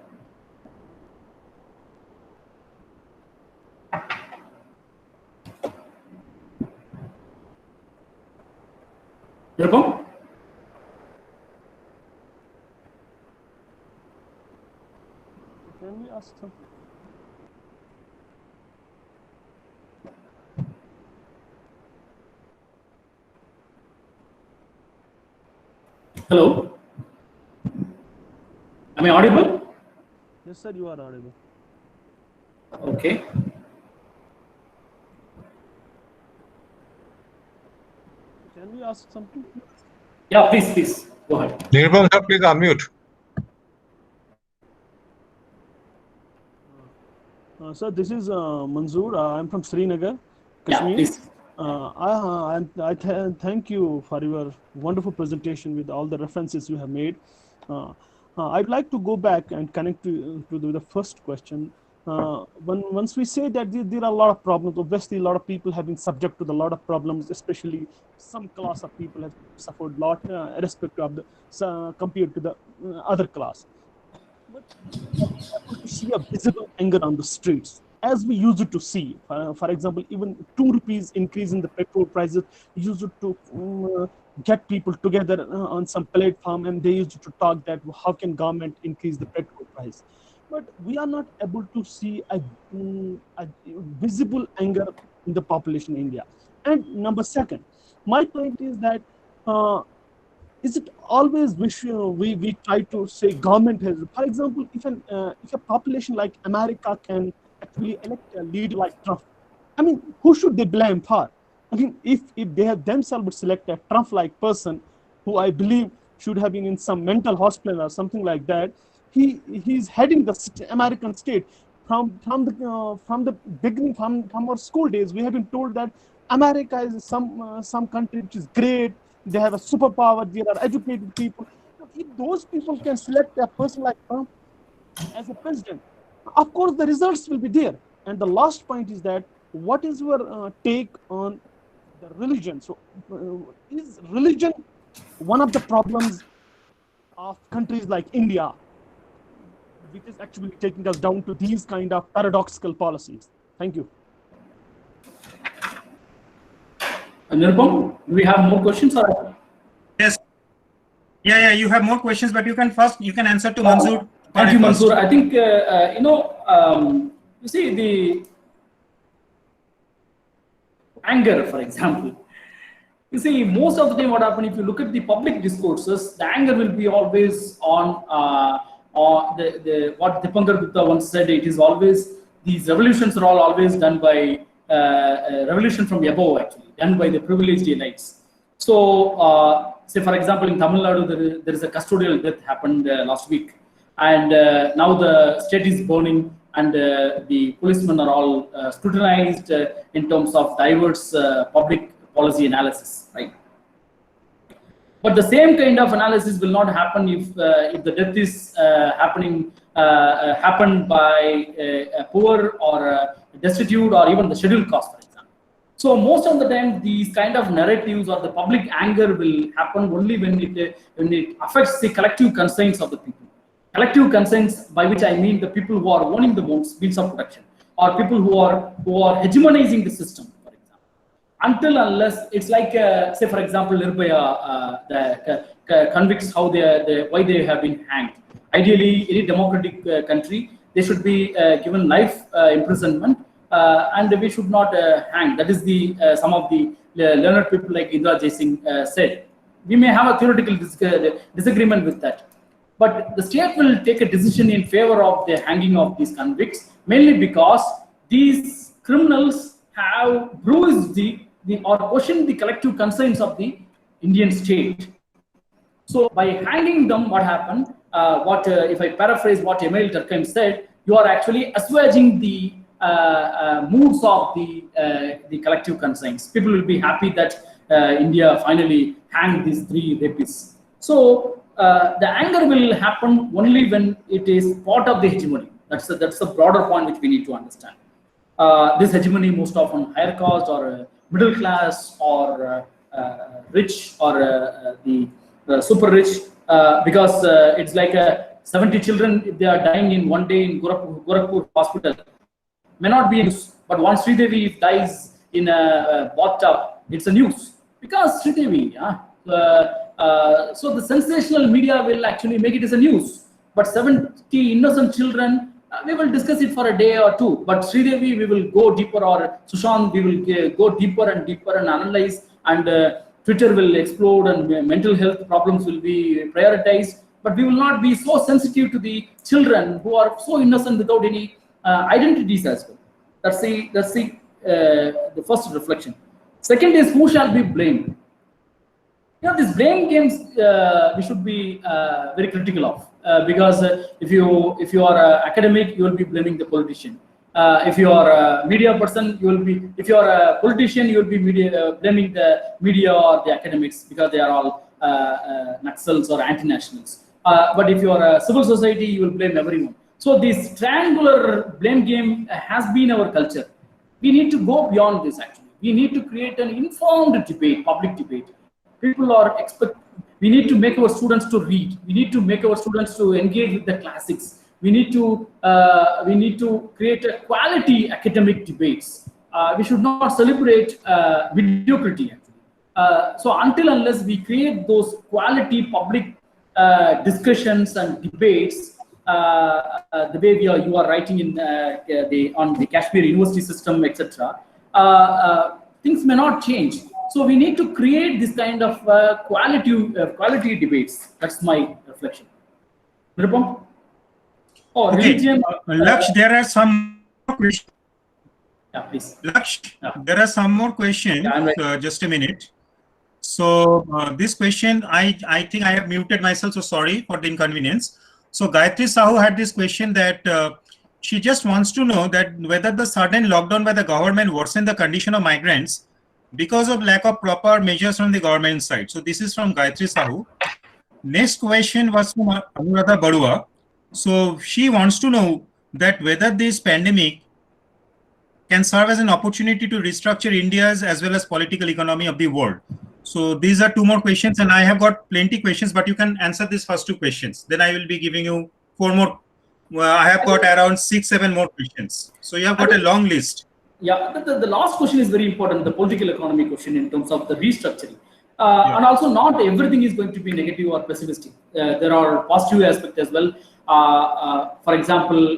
Nirupam? Can we ask something? Hello? Am I audible? Yes, sir, you are audible. Okay. Can we ask something? Yeah, please. Go ahead. Nirupam sir, please unmute. Sir, this is Manzoor. I'm from Srinagar, Yeah, Kashmir. please. I thank you for your wonderful presentation with all the references you have made. I'd like to go back and connect to the first question. Once we say that there are a lot of problems, obviously a lot of people have been subject to a lot of problems, especially some class of people have suffered a lot irrespective of the compared to the other class. But to see a visible anger on the streets, as we used to see. For example, even 2 rupees increase in the petrol prices used to get people together on some platform, and they used to talk that how can government increase the petrol price. But we are not able to see a visible anger in the population in India. And number second, my point is that is it always we try to say government has, for example, if a population like America can actually elect a leader like Trump, I mean, who should they blame for? I mean, if they have themselves select a Trump-like person, who I believe should have been in some mental hospital or something like that, he's heading the American state. from the beginning, from our school days, we have been told that America is some country which is great. They have a superpower. They are educated people. If those people can select a person like Trump as a president, of course the results will be there. And the last point is that what is your take on the religion? So is religion one of the problems of countries like India, which is actually taking us down to these kind of paradoxical policies? Thank you. Nirupam, do we have more questions? Or? Yes. Yeah, you have more questions, but you can answer to Manzoor. Thank you, Manzoor. I think, you see the anger, for example. You see, most of the time what happens, if you look at the public discourses, the anger will be always on what Dipankar Gupta once said, it is always, these revolutions are always done by revolution from above, actually, done by the privileged elites. So, say for example, in Tamil Nadu, there is a custodial death happened last week. And now the state is burning, and the policemen are all scrutinized in terms of diverse public policy analysis, right? But the same kind of analysis will not happen if the death is happened by a poor or a destitute or even the scheduled caste, for example. So most of the time, these kind of narratives or the public anger will happen only when it affects the collective concerns of the people. Collective concerns, by which I mean the people who are owning the means of production, or people who are hegemonizing the system, for example. Until unless it's like, say for example, Nirbhaya, the convicts, why they have been hanged. Ideally, any democratic country, they should be given life imprisonment, and we should not hang. That is the some of the learned people like Indra Jaising said. We may have a theoretical disagreement with that. But the state will take a decision in favor of the hanging of these convicts, mainly because these criminals have bruised or questioned the collective concerns of the Indian state. So by hanging them, what happened? If I paraphrase what Emil Durkheim said, you are actually assuaging the moods of the collective concerns. People will be happy that India finally hanged these 3 rapists. So the anger will happen only when it is part of the hegemony. That's the broader point which we need to understand. This hegemony most often higher caste or middle class or rich or the super rich, because it's like 70 children, if they are dying in one day in Gorakhpur hospital, may not be news. But once Sridevi dies in a bathtub, it's a news. Because Sridevi, so the sensational media will actually make it as a news. But 70 innocent children, we will discuss it for a day or two. But Sridevi, we will go deeper, or Sushant, we will go deeper and analyze, and Twitter will explode, and mental health problems will be prioritized. But we will not be so sensitive to the children who are so innocent without any identities as well. That's the first reflection. Second is, who shall be blamed? These blame games we should be very critical of, because if you are academic, you will be blaming the politician. If you are a media person, if you are a politician, you will be blaming the media or the academics, because they are all Naxals or anti-nationals. But if you are a civil society, you will blame everyone. So this triangular blame game has been our culture. We need to go beyond this, actually. We need to create an informed debate, public debate. People are we need to make our students to read. We need to make our students to engage with the classics. We need to create a quality academic debates. We should not celebrate mediocrity, actually. So until unless we create those quality public discussions and debates, the way you are writing in on the Kashmir University system, etc., things may not change. So we need to create this kind of quality debates. That's my reflection. Nirupam? Oh, okay. Religion. Laksh, there are some more questions. Yeah, please. Laksh, there are some more questions. Yeah, just a minute. So this question, I think I have muted myself, so sorry for the inconvenience. So Gayatri Sahu had this question that she just wants to know that whether the sudden lockdown by the government worsened the condition of migrants because of lack of proper measures from the government side. So this is from Gayatri Sahu. Next question was from Anuradha Barua. So she wants to know that whether this pandemic can serve as an opportunity to restructure India's as well as political economy of the world. So these are two more questions, and I have got plenty questions, but you can answer these first two questions. Then I will be giving you four more. I have got around 6-7 more questions. So you have got a long list. Yeah, the last question is very important, the political economy question in terms of the restructuring. And also not everything is going to be negative or pessimistic. There are positive aspects as well. For example,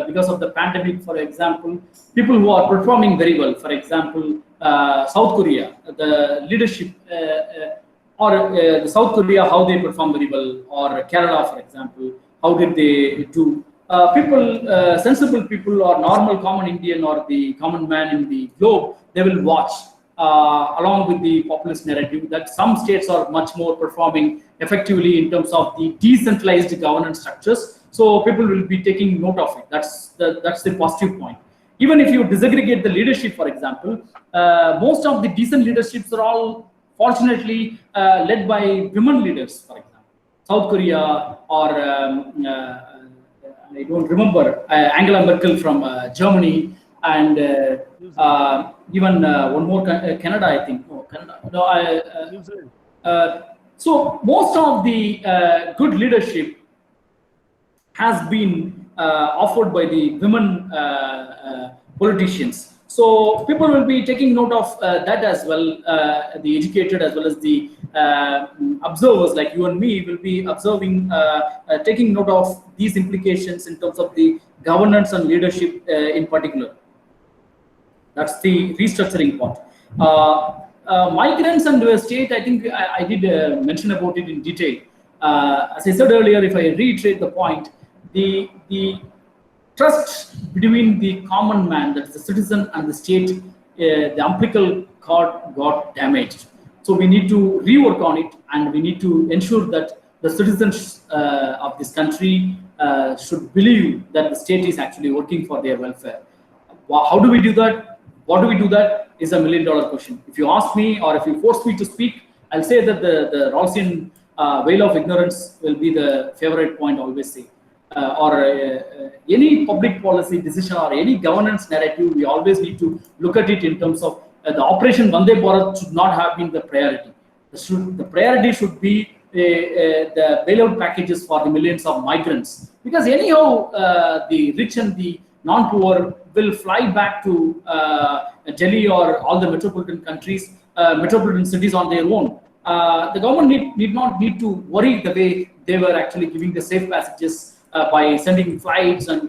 because of the pandemic, for example, people who are performing very well, for example, South Korea, the leadership, or the South Korea, how they perform very well, or Kerala, for example, how did they do? Sensible people or normal common Indian or the common man in the globe, they will watch along with the populist narrative that some states are much more performing effectively in terms of the decentralized governance structures. So people will be taking note of it. That's the positive point. Even if you disaggregate the leadership, for example, most of the decent leaderships are all fortunately led by women leaders, for example. South Korea or I don't remember, Angela Merkel from Germany, and even one more, Canada, I think. No, Canada. No, so most of the good leadership has been offered by the women politicians. So people will be taking note of that as well. The educated as well as the observers like you and me will be observing, taking note of these implications in terms of the governance and leadership in particular. That's the restructuring part. Migrants and state, I think I did mention about it in detail. As I said earlier, if I reiterate the point, the trust between the common man, that's the citizen, and the state, the umbilical cord got damaged. So we need to rework on it, and we need to ensure that the citizens of this country should believe that the state is actually working for their welfare. How do we do that? What do we do that is $1 million question. If you ask me, or if you force me to speak, I'll say that the Rawlsian veil of ignorance will be the favorite point, always say. Any public policy decision or any governance narrative, we always need to look at it in terms of the Operation Vande Bharat should not have been the priority. The priority should be the bailout packages for the millions of migrants, because anyhow the rich and the non-poor will fly back to Delhi or all the metropolitan cities on their own. The government need not need to worry the way they were actually giving the safe passages by sending flights and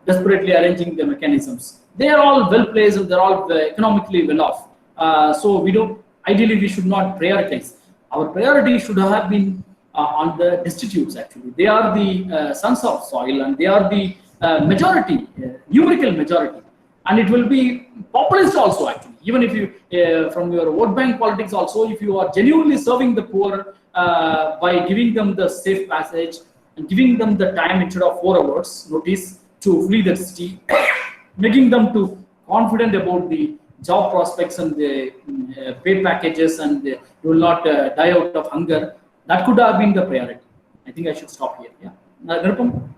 desperately arranging the mechanisms. They are all well placed and they're all economically well off. So ideally we should not prioritize. Our priority should have been on the destitutes. Actually, they are the sons of soil, and they are the majority, numerical majority, and it will be populist also. Actually, even if you from your vote bank politics also, if you are genuinely serving the poor by giving them the safe passage and giving them the time instead of 4 hours notice to flee the city, making them to confident about the job prospects and the pay packages, and you will not die out of hunger. That could have been the priority. I think I should stop here. Yeah. Nirupam?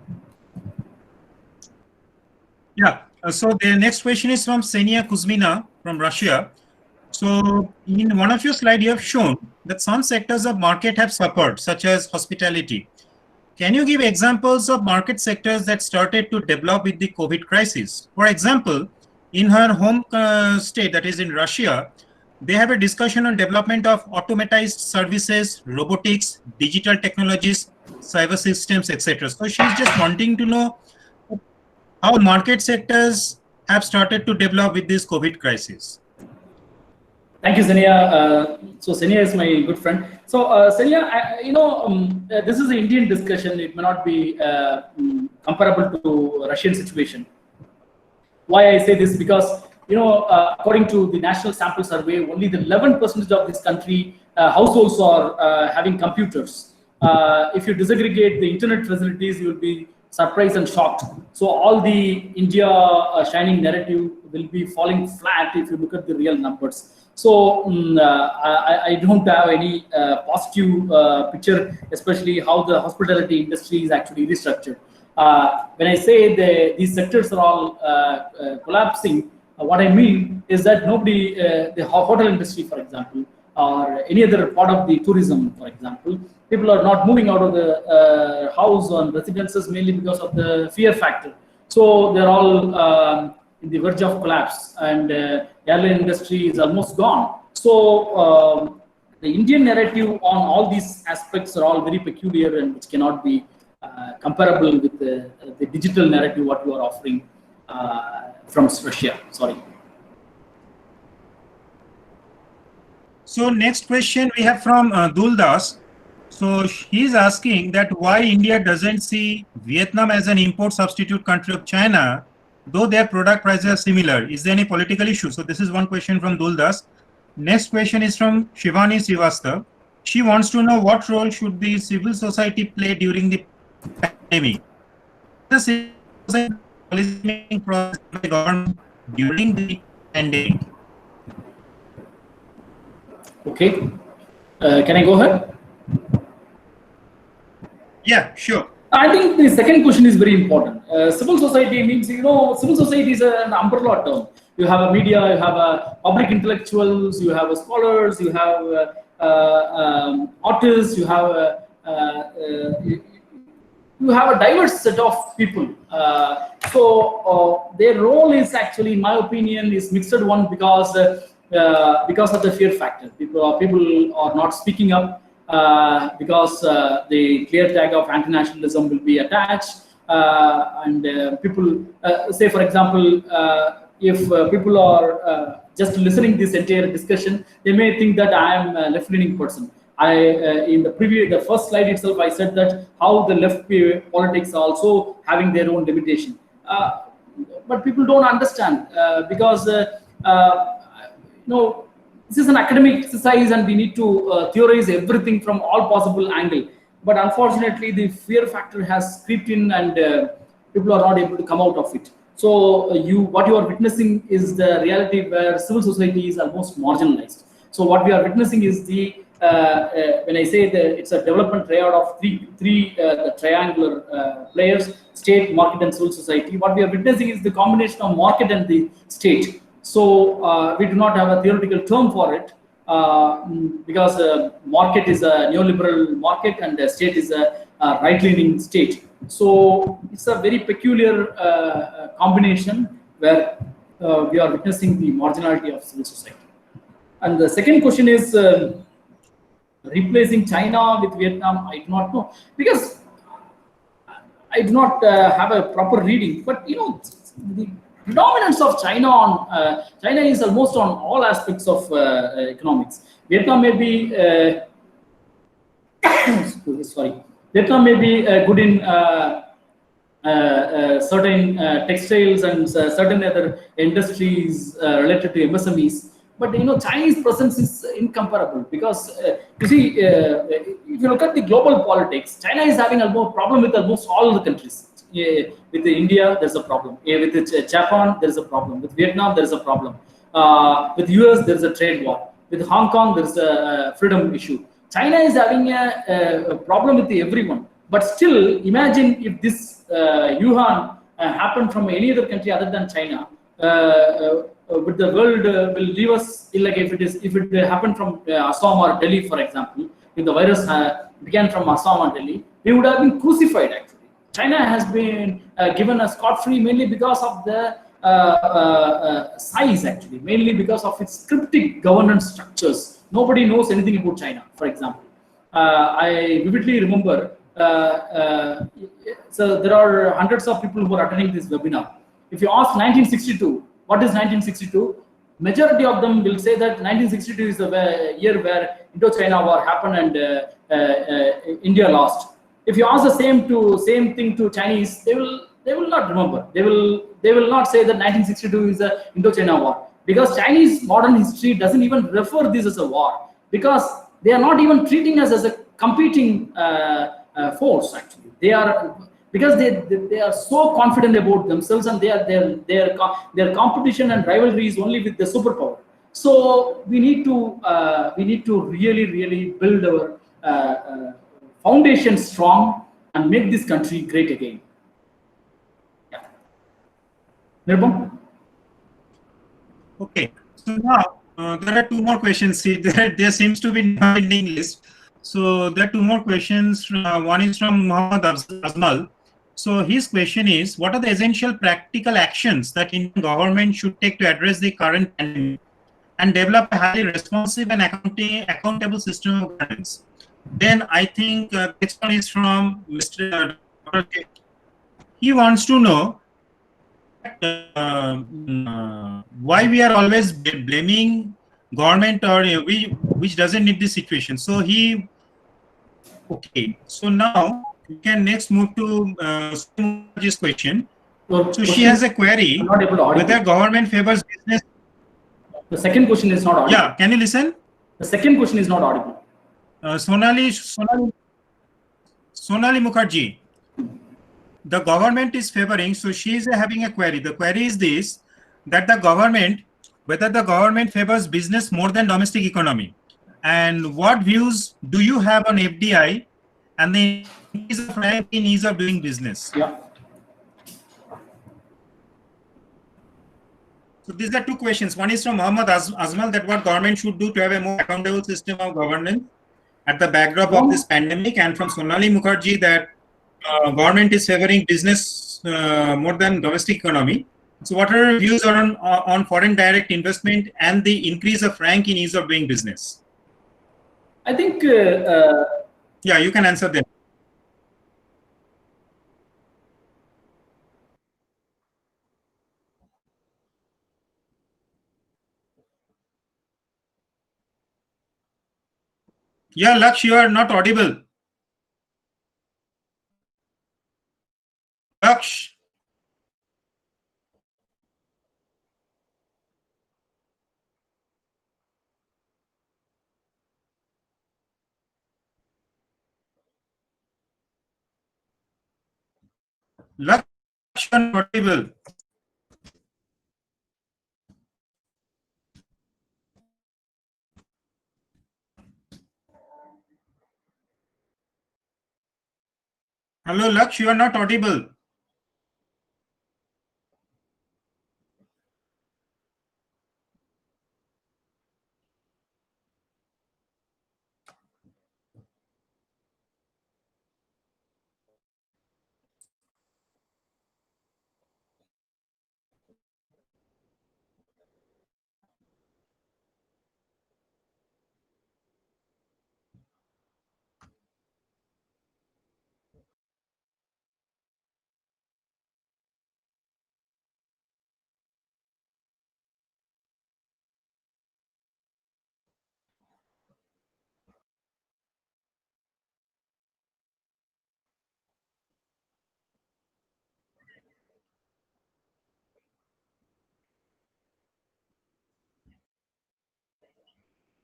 Yeah. So the next question is from Ksenia Kuzmina from Russia. So in one of your slides, you have shown that some sectors of market have suffered, such as hospitality. Can you give examples of market sectors that started to develop with the COVID crisis? For example, in her home state, that is in Russia, they have a discussion on development of automatized services, robotics, digital technologies, cyber systems, etc. So she's just wanting to know how market sectors have started to develop with this COVID crisis. Thank you, Ksenia. So Ksenia is my good friend. So Ksenia, this is an Indian discussion. It may not be comparable to Russian situation. Why I say this? Because according to the National Sample Survey, only the 11% of this country households are having computers. If you disaggregate the internet facilities, you will be surprised and shocked. So all the India shining narrative will be falling flat if you look at the real numbers. So I don't have any positive picture, especially how the hospitality industry is actually restructured. When I say these sectors are all collapsing, what I mean is that nobody, the hotel industry, for example, or any other part of the tourism, for example, people are not moving out of the house on residences mainly because of the fear factor. So they're all in the verge of collapse, and airline industry is almost gone. So the Indian narrative on all these aspects are all very peculiar and which cannot be comparable with the digital narrative what you are offering from Russia. Sorry. So next question we have from Duldas. So he's asking that why India doesn't see Vietnam as an import substitute country of China, though their product prices are similar. Is there any political issue? So this is one question from Duldas. Next question is from Shivani Srivastav. She wants to know what role should the civil society play during the pandemic. The civil society policy making process by the government during the pandemic. Okay. Can I go ahead? Yeah, sure. I think the second question is very important. Civil society means, civil society is an umbrella term. You have a media, you have a public intellectuals, you have a scholars, you have artists, you have a diverse set of people. So their role is actually, in my opinion, is mixed one because of the fear factor. People are not speaking up because the clear tag of anti-nationalism will be attached, and people say, for example, if people are just listening this entire discussion, they may think that I am a left-leaning person. In the first slide itself, I said that how the left politics are also having their own limitation, but people don't understand because this is an academic exercise and we need to theorize everything from all possible angle. But unfortunately, the fear factor has crept in and people are not able to come out of it. So what you are witnessing is the reality where civil society is almost marginalized. So what we are witnessing is when I say that it's a development triad of three triangular players: state, market, and civil society. What we are witnessing is the combination of market and the state. So we do not have a theoretical term for it because market is a neoliberal market and the state is a right-leaning state. So it's a very peculiar combination where we are witnessing the marginality of civil society. And the second question is replacing China with Vietnam. I do not know because I do not have a proper reading. But the predominance of China is almost on all aspects of economics. Vietnam may be Vietnam may be good in certain textiles and certain other industries related to MSMEs. But Chinese presence is incomparable because you see, if you look at the global politics, China is having a problem with almost all the countries. With India, there's a problem. With Japan, there's a problem. With Vietnam, there's a problem. With US, there's a trade war. With Hong Kong, there's a freedom issue. China is having a problem with everyone. But still, imagine if this Wuhan happened from any other country other than China. Would the world will leave us like if it happened from Assam or Delhi, for example? If the virus began from Assam or Delhi, we would have been crucified. Actually, China has been given a scot-free mainly because of the size. Actually, mainly because of its cryptic governance structures. Nobody knows anything about China. For example, I vividly remember. So there are hundreds of people who are attending this webinar. If you ask 1962, what is 1962? Majority of them will say that 1962 is the year where Indo-China war happened and India lost. If you ask the same thing to Chinese, they will not remember. They will not say that 1962 is the Indo-China war because Chinese modern history doesn't even refer this as a war because they are not even treating us as a competing force. Actually, because they are so confident about themselves, and their competition and rivalry is only with the superpower. So we need to really build our foundation strong and make this country great again. Yeah. Nirbam? Okay, so now there are two more questions. See, there seems to be never-ending list. So there are two more questions. One is from Muhammad Azmal. So his question is, what are the essential practical actions that Indian government should take to address the current pandemic and develop a highly responsive and accountable system of governance? Then I think next one is from Mr. Dr. J. He wants to know why we are always blaming government, or we which doesn't need this situation. So he, okay, so now we can next move to this question. Your So she question, has a I'm query not able to whether audible. government favors business. The second question is not audible. Yeah, can you listen? The second question is not audible. Sonali Mukherjee, the government is favoring, so she is having a query. The query is this, that the government, whether the government favors business more than domestic economy, and what views do you have on FDI and the increase of rank in ease of doing business? Yeah. So these are two questions. One is from Muhammad Azmal, that what government should do to have a more accountable system of governance at the backdrop of this pandemic, and from Sonali Mukherjee, that government is favoring business more than domestic economy. So what are your views on foreign direct investment and the increase of rank in ease of doing business? I think Yeah, you can answer them. Yeah, Laksh, you are not audible. Laksh. Laksh, you are not audible. Hello, Laksh, you are not audible.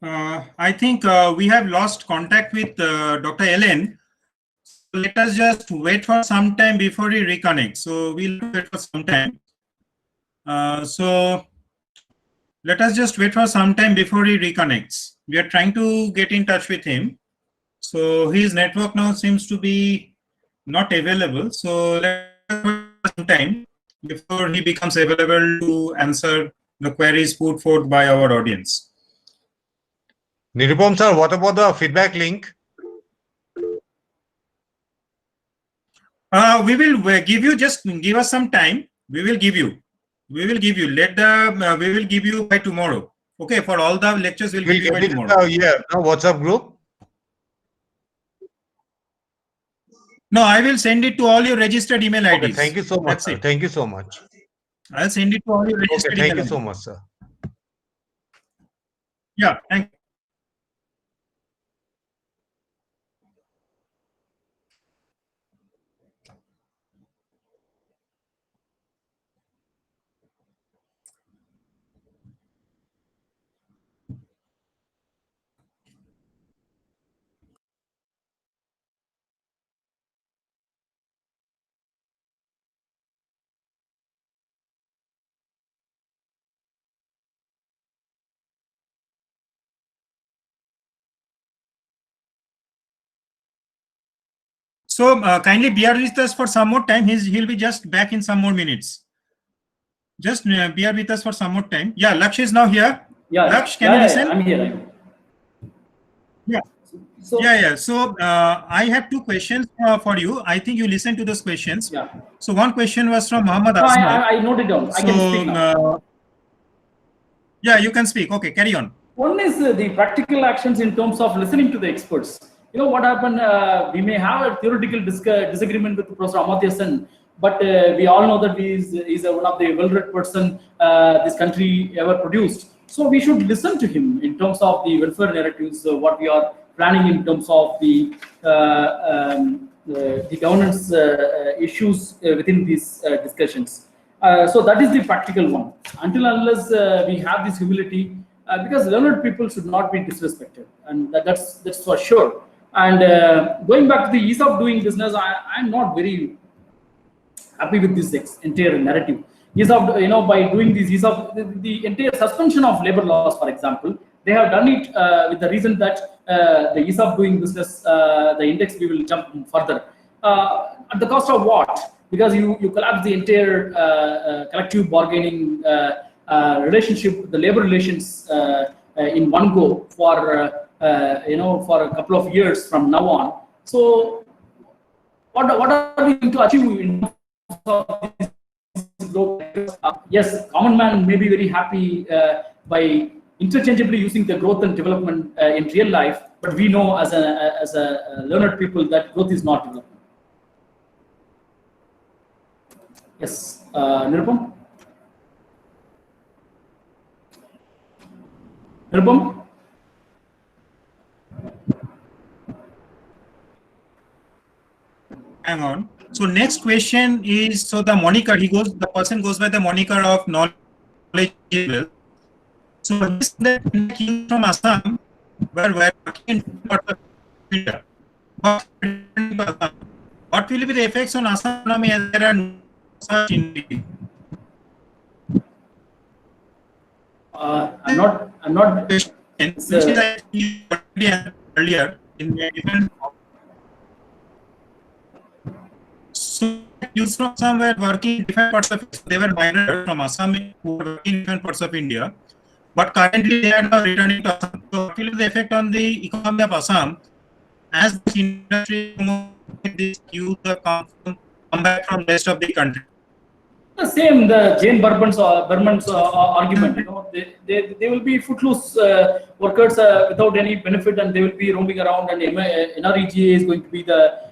I think we have lost contact with Dr. Ellen. So let us just wait for some time before we reconnect. So we'll wait for some time. So let us just wait for some time before he reconnects. We are trying to get in touch with him. So his network now seems to be not available. So let us wait for some time before he becomes available to answer the queries put forth by our audience. Nirupam sir, what about the feedback link? We will give you, just give us some time. We will give you. We will give you. We will give you by tomorrow. Okay, for all the lectures, we'll give you by tomorrow. Yeah, no WhatsApp group. No, I will send it to all your registered email IDs. Okay, thank you so much. That's Sir. it. Thank you so much. I'll send it to all your registered Okay, thank email you so IDs. much, sir. Yeah, thank you. So kindly bear with us for some more time. He'll be just back in some more minutes. Just bear with us for some more time. Yeah, Laksh is now here. Yeah, Laksh, can you listen? I'm here. Yeah. So Yeah. So I have two questions for you. I think you listened to those questions. yeah. So one question was from Muhammad No, Asma. I noted down. I can speak now. Yeah, you can speak. Okay, carry on. One is the practical actions in terms of listening to the experts. You know what happened? We may have a theoretical disagreement with Professor Amartya Sen, but we all know that he is one of the well-read person this country ever produced. So we should listen to him in terms of the welfare narratives, what we are planning in terms of the governance issues within these discussions. So that is the practical one. Until unless we have this humility, because learned people should not be disrespected, and that's for sure. And going back to the ease of doing business, I'm not very happy with this entire narrative. Ease of, by doing this ease of the entire suspension of labor laws, for example, they have done it with the reason that the ease of doing business, the index we will jump further. At the cost of what? Because you collapse the entire collective bargaining relationship, the labor relations in one go for for a couple of years from now on. So what are we going to achieve in terms of this growth? Yes, common man may be very happy by interchangeably using the growth and development in real life, but we know as a learned people that growth is not development. Yes, Nirupam? Nirupam? Hang on. So next question is, so the moniker, the person goes by the moniker of knowledgeable. So this that came from Assam, where we're working in India. What will be the effects on Assam economy as there are no such in I'm not. which is earlier in the different. So youth from Assam were working in different parts of They were migrants from Assam who were working in different parts of India, but currently they are now returning to Assam. So what will be the effect on the economy of Assam as this industry this youth come back from the rest of the country? The same, the Jane Burman's argument. They will be footloose workers without any benefit, and they will be roaming around. And NREGA is going to be the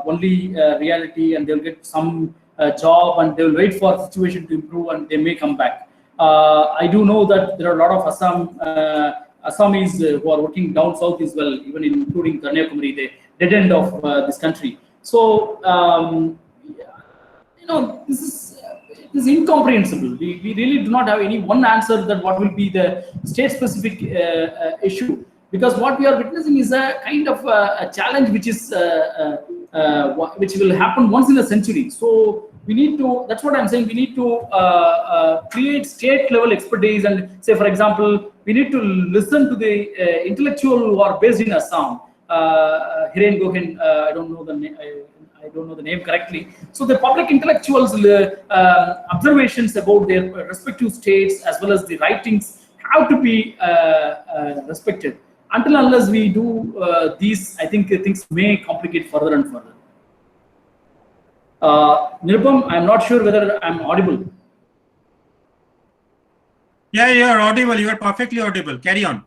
only reality, and they'll get some job, and they'll wait for the situation to improve, and they may come back. I do know that there are a lot of Assamese who are working down south as well, even including Kanyakumari, the dead end of this country. So. This is incomprehensible. We really do not have any one answer that what will be the state-specific issue, because what we are witnessing is a kind of a challenge which is which will happen once in a century. So we need to. That's what I'm saying. We need to create state-level expertise, and say, for example, we need to listen to the intellectual who are based in Assam. Hiren Gohen, I don't know the name. I don't know the name correctly. So the public intellectuals' observations about their respective states as well as the writings have to be respected. Until unless we do these, I think things may complicate further and further. Nirupam, I'm not sure whether I'm audible. Yeah, you are audible. You are perfectly audible. Carry on.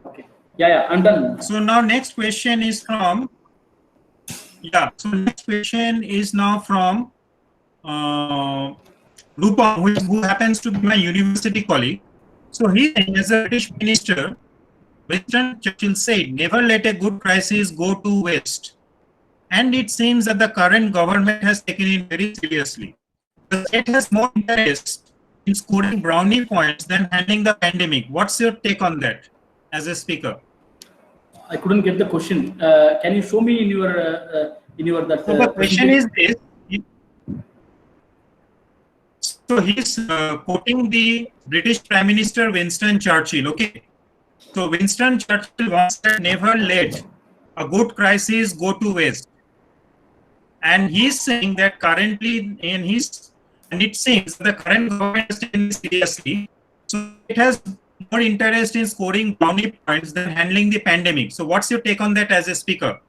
Okay. Yeah, I'm done. So now next question is from. Yeah, so next question is now from Rupa, who happens to be my university colleague. So he, as a British minister, Winston Churchill said, "Never let a good crisis go to waste." And it seems that the current government has taken it very seriously. The state has more interest in scoring brownie points than handling the pandemic. What's your take on that as a speaker? I couldn't get the question. Can you show me in your that? So the question is this. So he's quoting the British Prime Minister Winston Churchill. Okay. So Winston Churchill once said, "Never let a good crisis go to waste." and he's saying that currently and it seems the current government is taking this seriously. So it has more interest in scoring brownie points than handling the pandemic. So what's your take on that as a speaker?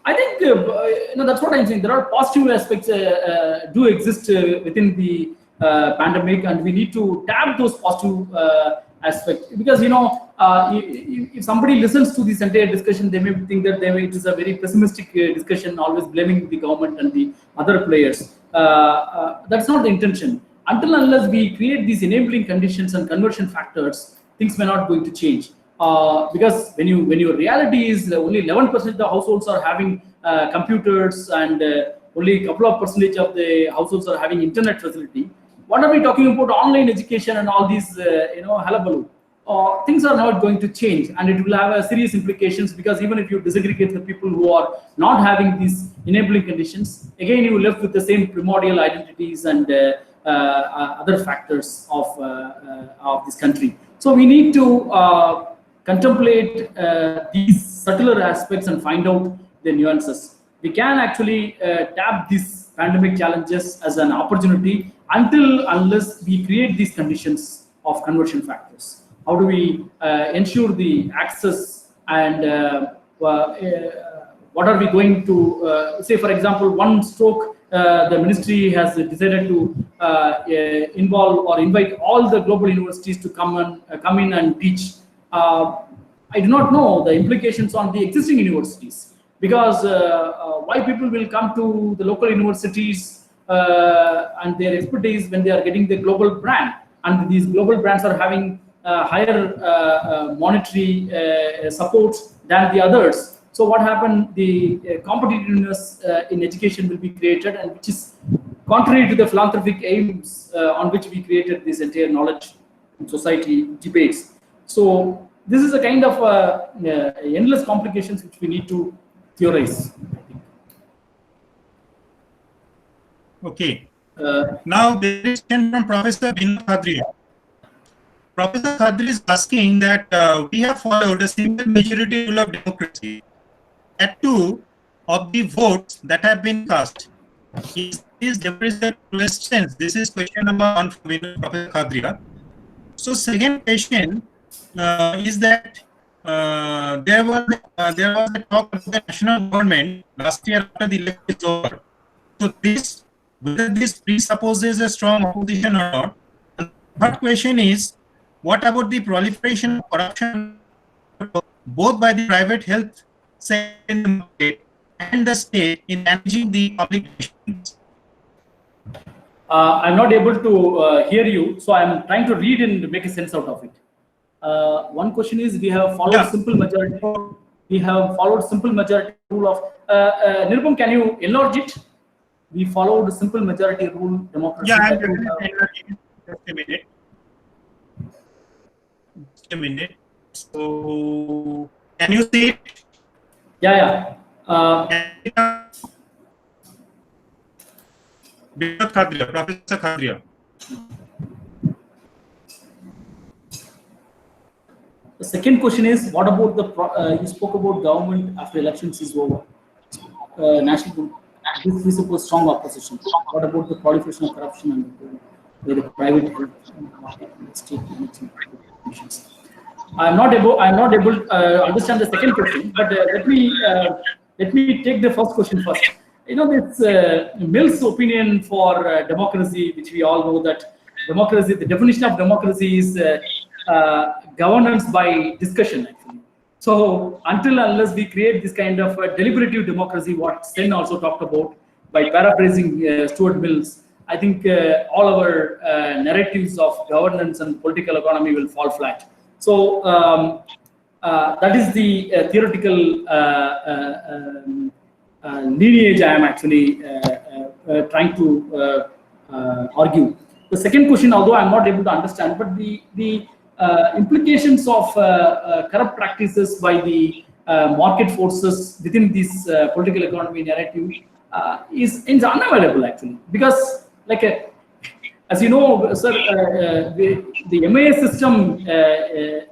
I think that's what I'm saying. There are positive aspects do exist within the pandemic, and we need to tap those positive aspects, because if somebody listens to this entire discussion, they may think that it is a very pessimistic discussion, always blaming the government and the other players. That's not the intention. Until unless we create these enabling conditions and conversion factors, things may not going to change. Because when your reality is only 11% of the households are having computers, and only a couple of percentage of the households are having internet facility, what are we talking about online education and all these hullabaloo? Things are not going to change, and it will have a serious implications, because even if you disaggregate the people who are not having these enabling conditions, again you left with the same primordial identities and other factors of this country. So we need to contemplate these subtler aspects and find out the nuances. We can actually tap these pandemic challenges as an opportunity unless we create these conditions of conversion factors. How do we ensure the access, and what are we going to say? For example, one stroke, the ministry has decided to involve or invite all the global universities to come in and teach. I do not know the implications on the existing universities, because why people will come to the local universities and their expertise when they are getting the global brand, and these global brands are having higher monetary support than the others. So what happened? The competitiveness in education will be created, and which is contrary to the philanthropic aims on which we created this entire knowledge society debates. So this is a kind of endless complications which we need to theorize. Okay. Now there is a question from Professor Vinod Khadria. Professor Khadri is asking that we have followed a single majority rule of democracy. At two of the votes that have been cast. Is the questions? This is question number one from Professor Khadria. So second question is that there was a talk of the national government last year after the election is over. So whether this presupposes a strong opposition or not. And the third question is, what about the proliferation of corruption both by the private health sector in the market and the state in managing the public relations? I'm not able to hear you, so I'm trying to read and make a sense out of it. One question is, we have followed simple majority. We have followed simple majority rule of Nirupam, can you enlarge it? We followed simple majority rule democracy. Yeah, just a minute. Just a minute. So, can you see it? Yeah. Professor Khadria. The second question is, what about the you spoke about government after elections is over, national. This we suppose strong opposition. What about the proliferation of corruption and the private market and the state management? I'm not able to understand the second question, but let me take the first question first. This Mill's opinion for democracy, which we all know that democracy, the definition of democracy is governance by discussion, actually. So until unless we create this kind of deliberative democracy, what Sen also talked about, by paraphrasing Stuart Mills, I think all our narratives of governance and political economy will fall flat. So that is the theoretical lineage I am actually trying to argue. The second question, although I'm not able to understand, but the implications of corrupt practices by the market forces within this political economy narrative is unavailable, actually, because as you know, sir, the MAS system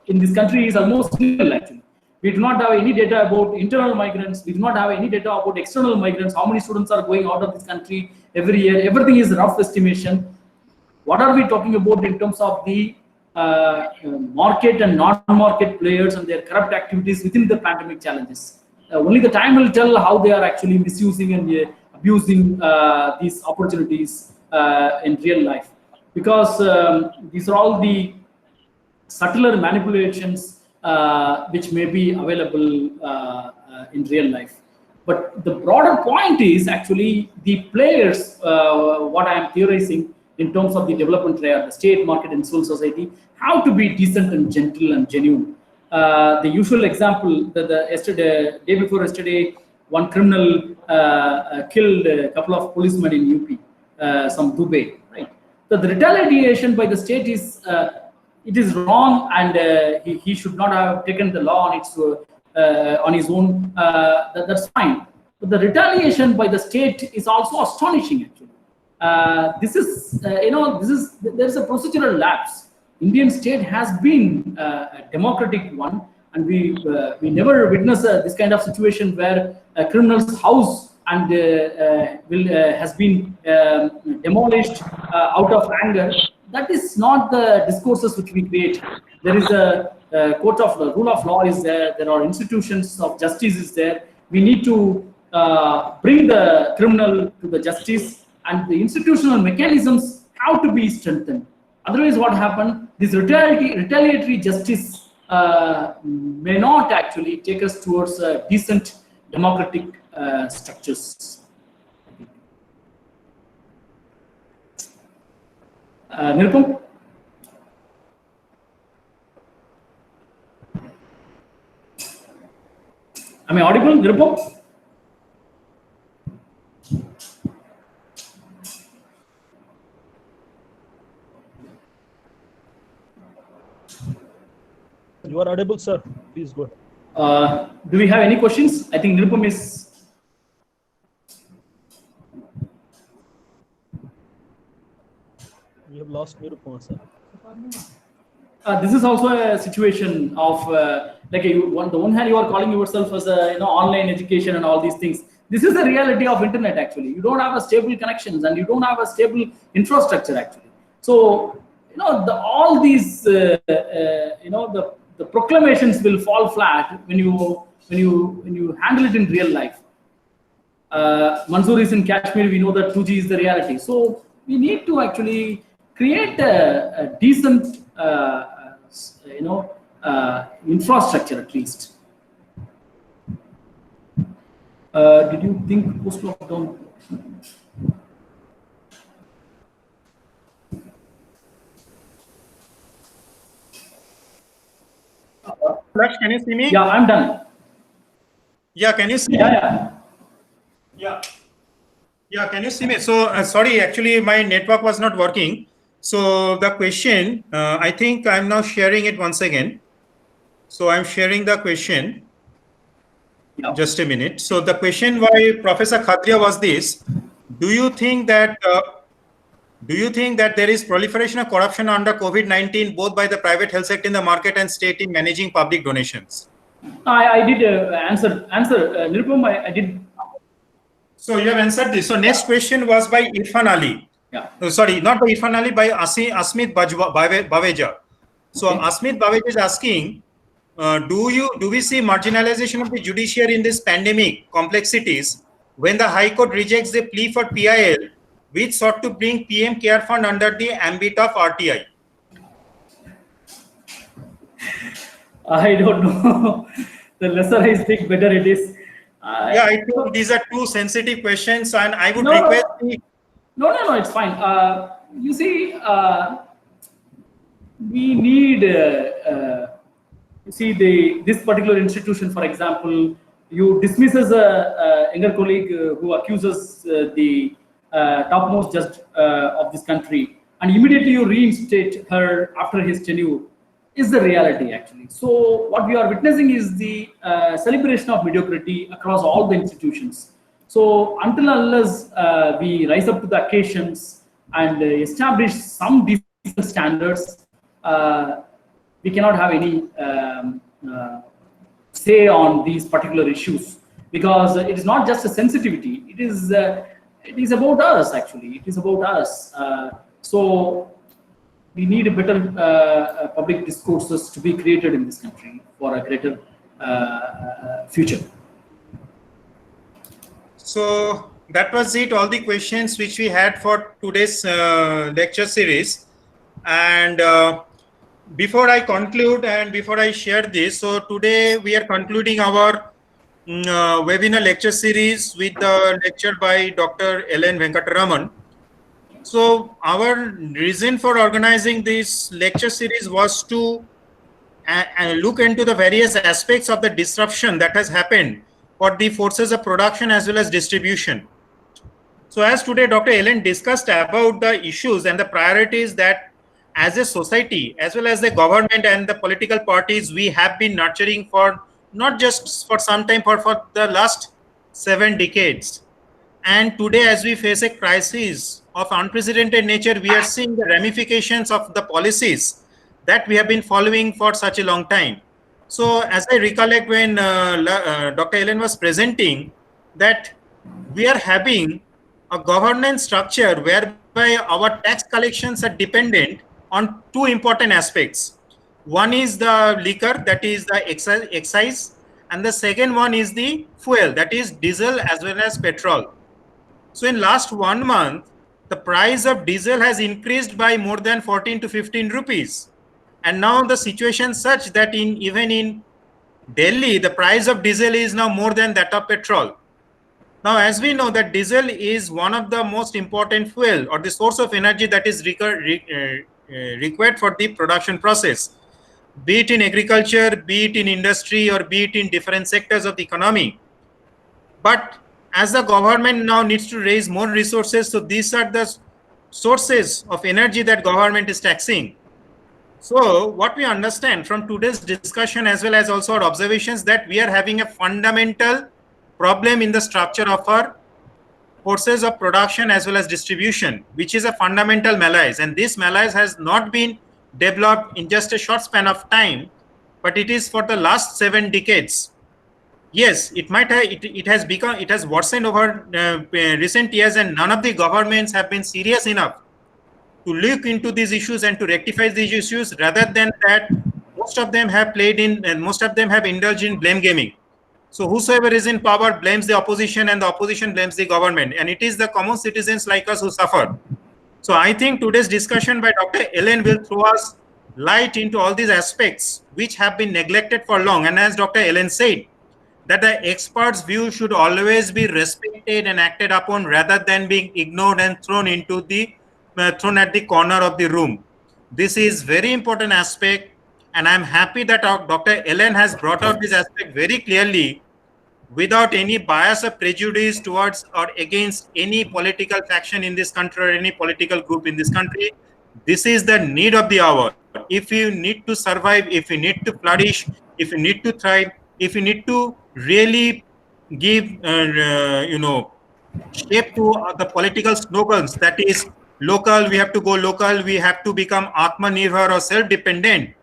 in this country is almost nil, actually. We do not have any data about internal migrants. We do not have any data about external migrants. How many students are going out of this country every year? Everything is rough estimation. What are we talking about in terms of the market and non-market players and their corrupt activities within the pandemic challenges? Only the time will tell how they are actually misusing and abusing these opportunities in real life, because these are all the subtler manipulations which may be available in real life. But the broader point is actually the players, what I am theorizing in terms of the development layer, the state, market, and civil society, have to be decent and gentle and genuine. The usual example, the day before yesterday, one criminal killed a couple of policemen in UP, some Dubai, right? So the retaliation by the state is it is wrong, and he should not have taken the law on his own. That's fine. But the retaliation by the state is also astonishing, actually. This is, there's a procedural lapse. Indian state has been a democratic one, and we never witness this kind of situation where a criminal's house and has been demolished out of anger. That is not the discourses which we create. There is a court of the rule of law is there. There are institutions of justice is there. We need to bring the criminal to the justice, and the institutional mechanisms have to be strengthened. Otherwise, what happened? This retaliatory justice may not actually take us towards decent democratic structures. Nirupam? Am I audible, Nirupam? You are audible, sir. Please go ahead. Do we have any questions? I think Nirupam is. We have lost Nirupam, sir. This is also a situation of like on the one hand you are calling yourself as a online education and all these things. This is the reality of internet. Actually, you don't have a stable connections and you don't have a stable infrastructure. Actually, so all these the proclamations will fall flat when you handle it in real life. Mansoor is in Kashmir. We know that 2G is the reality. So we need to actually create a decent infrastructure at least. Did you think post-lockdown? Flash, can you see me? Yeah, I'm done. Yeah, can you see me? Yeah, can you see me? So sorry, actually my network was not working. So the question, I think I'm now sharing it once again. So I'm sharing the question. Yeah. Just a minute. So the question by Professor Khatria was this: Do you think that there is proliferation of corruption under COVID-19, both by the private health sector in the market and state in managing public donations? I did answer. Nirupam, I did. So you have answered this. So next question was by Irfan Ali. Yeah. Sorry, not by Irfan Ali, by Asmit Baveja. So Okay. Asmit Baveja is asking, do we see marginalization of the judiciary in this pandemic complexities when the High Court rejects the plea for PIL, which sought to bring PM Care Fund under the ambit of RTI? I don't know. The lesser I speak, better it is. Yeah, I think these are two sensitive questions, and I would No. request. No, it's fine. You see, we need. You see, this particular institution, for example, you dismiss as a younger colleague who accuses the topmost judge of this country, and immediately you reinstate her after his tenure, is the reality actually. So what we are witnessing is the celebration of mediocrity across all the institutions. So until unless we rise up to the occasions and establish some decent standards, we cannot have any say on these particular issues, because it is not just a sensitivity, it is about us. Actually, it is about us. So we need a better public discourses to be created in this country for a greater future. So that was it, all the questions which we had for today's lecture series. And before I conclude and before I share this, so today we are concluding our webinar lecture series with the lecture by Dr. Ellen Venkataraman. So our reason for organizing this lecture series was to look into the various aspects of the disruption that has happened for the forces of production as well as distribution. So as today Dr. Ellen discussed about the issues and the priorities that as a society as well as the government and the political parties we have been nurturing for not just for some time, for the last 7 decades. And today, as we face a crisis of unprecedented nature, we are seeing the ramifications of the policies that we have been following for such a long time. So as I recollect when Dr. Ellen was presenting, that we are having a governance structure whereby our tax collections are dependent on 2 important aspects. One is the liquor, that is the excise, and the second one is the fuel, that is diesel as well as petrol. So in last 1 month, the price of diesel has increased by more than 14 to 15 rupees. And now the situation is such that even in Delhi, the price of diesel is now more than that of petrol. Now, as we know that diesel is one of the most important fuel or the source of energy that is required for the production process, be it in agriculture, be it in industry, or be it in different sectors of the economy. But as the government now needs to raise more resources, so these are the sources of energy that government is taxing. So what we understand from today's discussion as well as also our observations, that we are having a fundamental problem in the structure of our forces of production as well as distribution, which is a fundamental malaise. And this malaise has not been developed in just a short span of time, but it is for the last 7 decades. Yes, it has worsened over recent years, and none of the governments have been serious enough to look into these issues and to rectify these issues. Rather than that, most of them have indulged in blame gaming. So whosoever is in power blames the opposition, and the opposition blames the government, and it is the common citizens like us who suffer. So I think today's discussion by Dr. Ellen will throw us light into all these aspects which have been neglected for long. And as Dr. Ellen said, that the expert's view should always be respected and acted upon rather than being ignored and thrown at the corner of the room. This is very important aspect, and I'm happy that Dr. Ellen has brought out this aspect very clearly without any bias or prejudice towards or against any political faction in this country or any political group in this country. This is the need of the hour. If you need to survive, if you need to flourish, if you need to thrive, if you need to really give shape to the political slogans, that is local, we have to go local, we have to become atmanirbhar or self-dependent.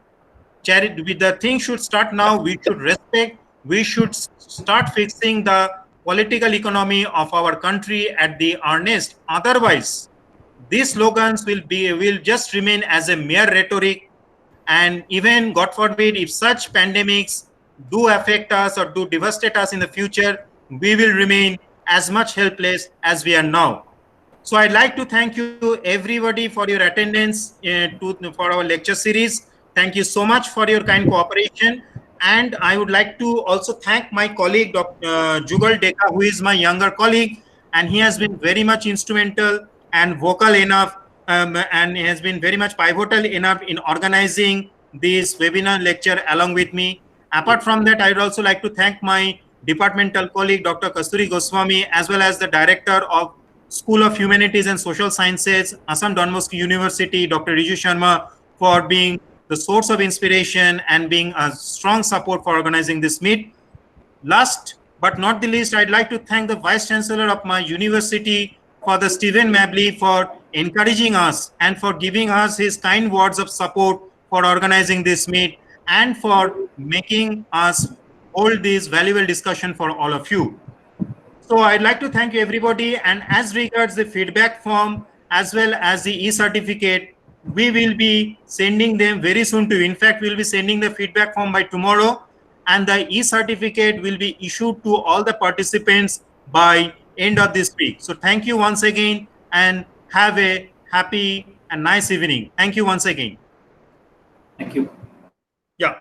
Charity, the thing should start now. We should respect, we should start fixing the political economy of our country at the earnest. Otherwise, these slogans will just remain as a mere rhetoric. And even, God forbid, if such pandemics do affect us or do devastate us in the future, we will remain as much helpless as we are now. So I'd like to thank you everybody for your attendance for our lecture series. Thank you so much for your kind cooperation. And I would like to also thank my colleague, Dr. Jugal Deka, who is my younger colleague, and he has been very much instrumental and vocal enough, and he has been very much pivotal enough in organizing this webinar lecture along with me. Apart from that, I would also like to thank my departmental colleague, Dr. Kasturi Goswami, as well as the director of School of Humanities and Social Sciences, Assam Don Bosco University, Dr. Riju Sharma, for being the source of inspiration and being a strong support for organizing this meet. Last but not the least, I'd like to thank the Vice Chancellor of my university, Father Stephen Mabley, for encouraging us and for giving us his kind words of support for organizing this meet and for making us hold this valuable discussion for all of you. So I'd like to thank everybody. And as regards the feedback form as well as the e-certificate, we will be sending them very soon to you. In fact, we'll be sending the feedback form by tomorrow, and the e-certificate will be issued to all the participants by end of this week. So thank you once again, and have a happy and nice evening. Thank you once again. Thank you. Yeah.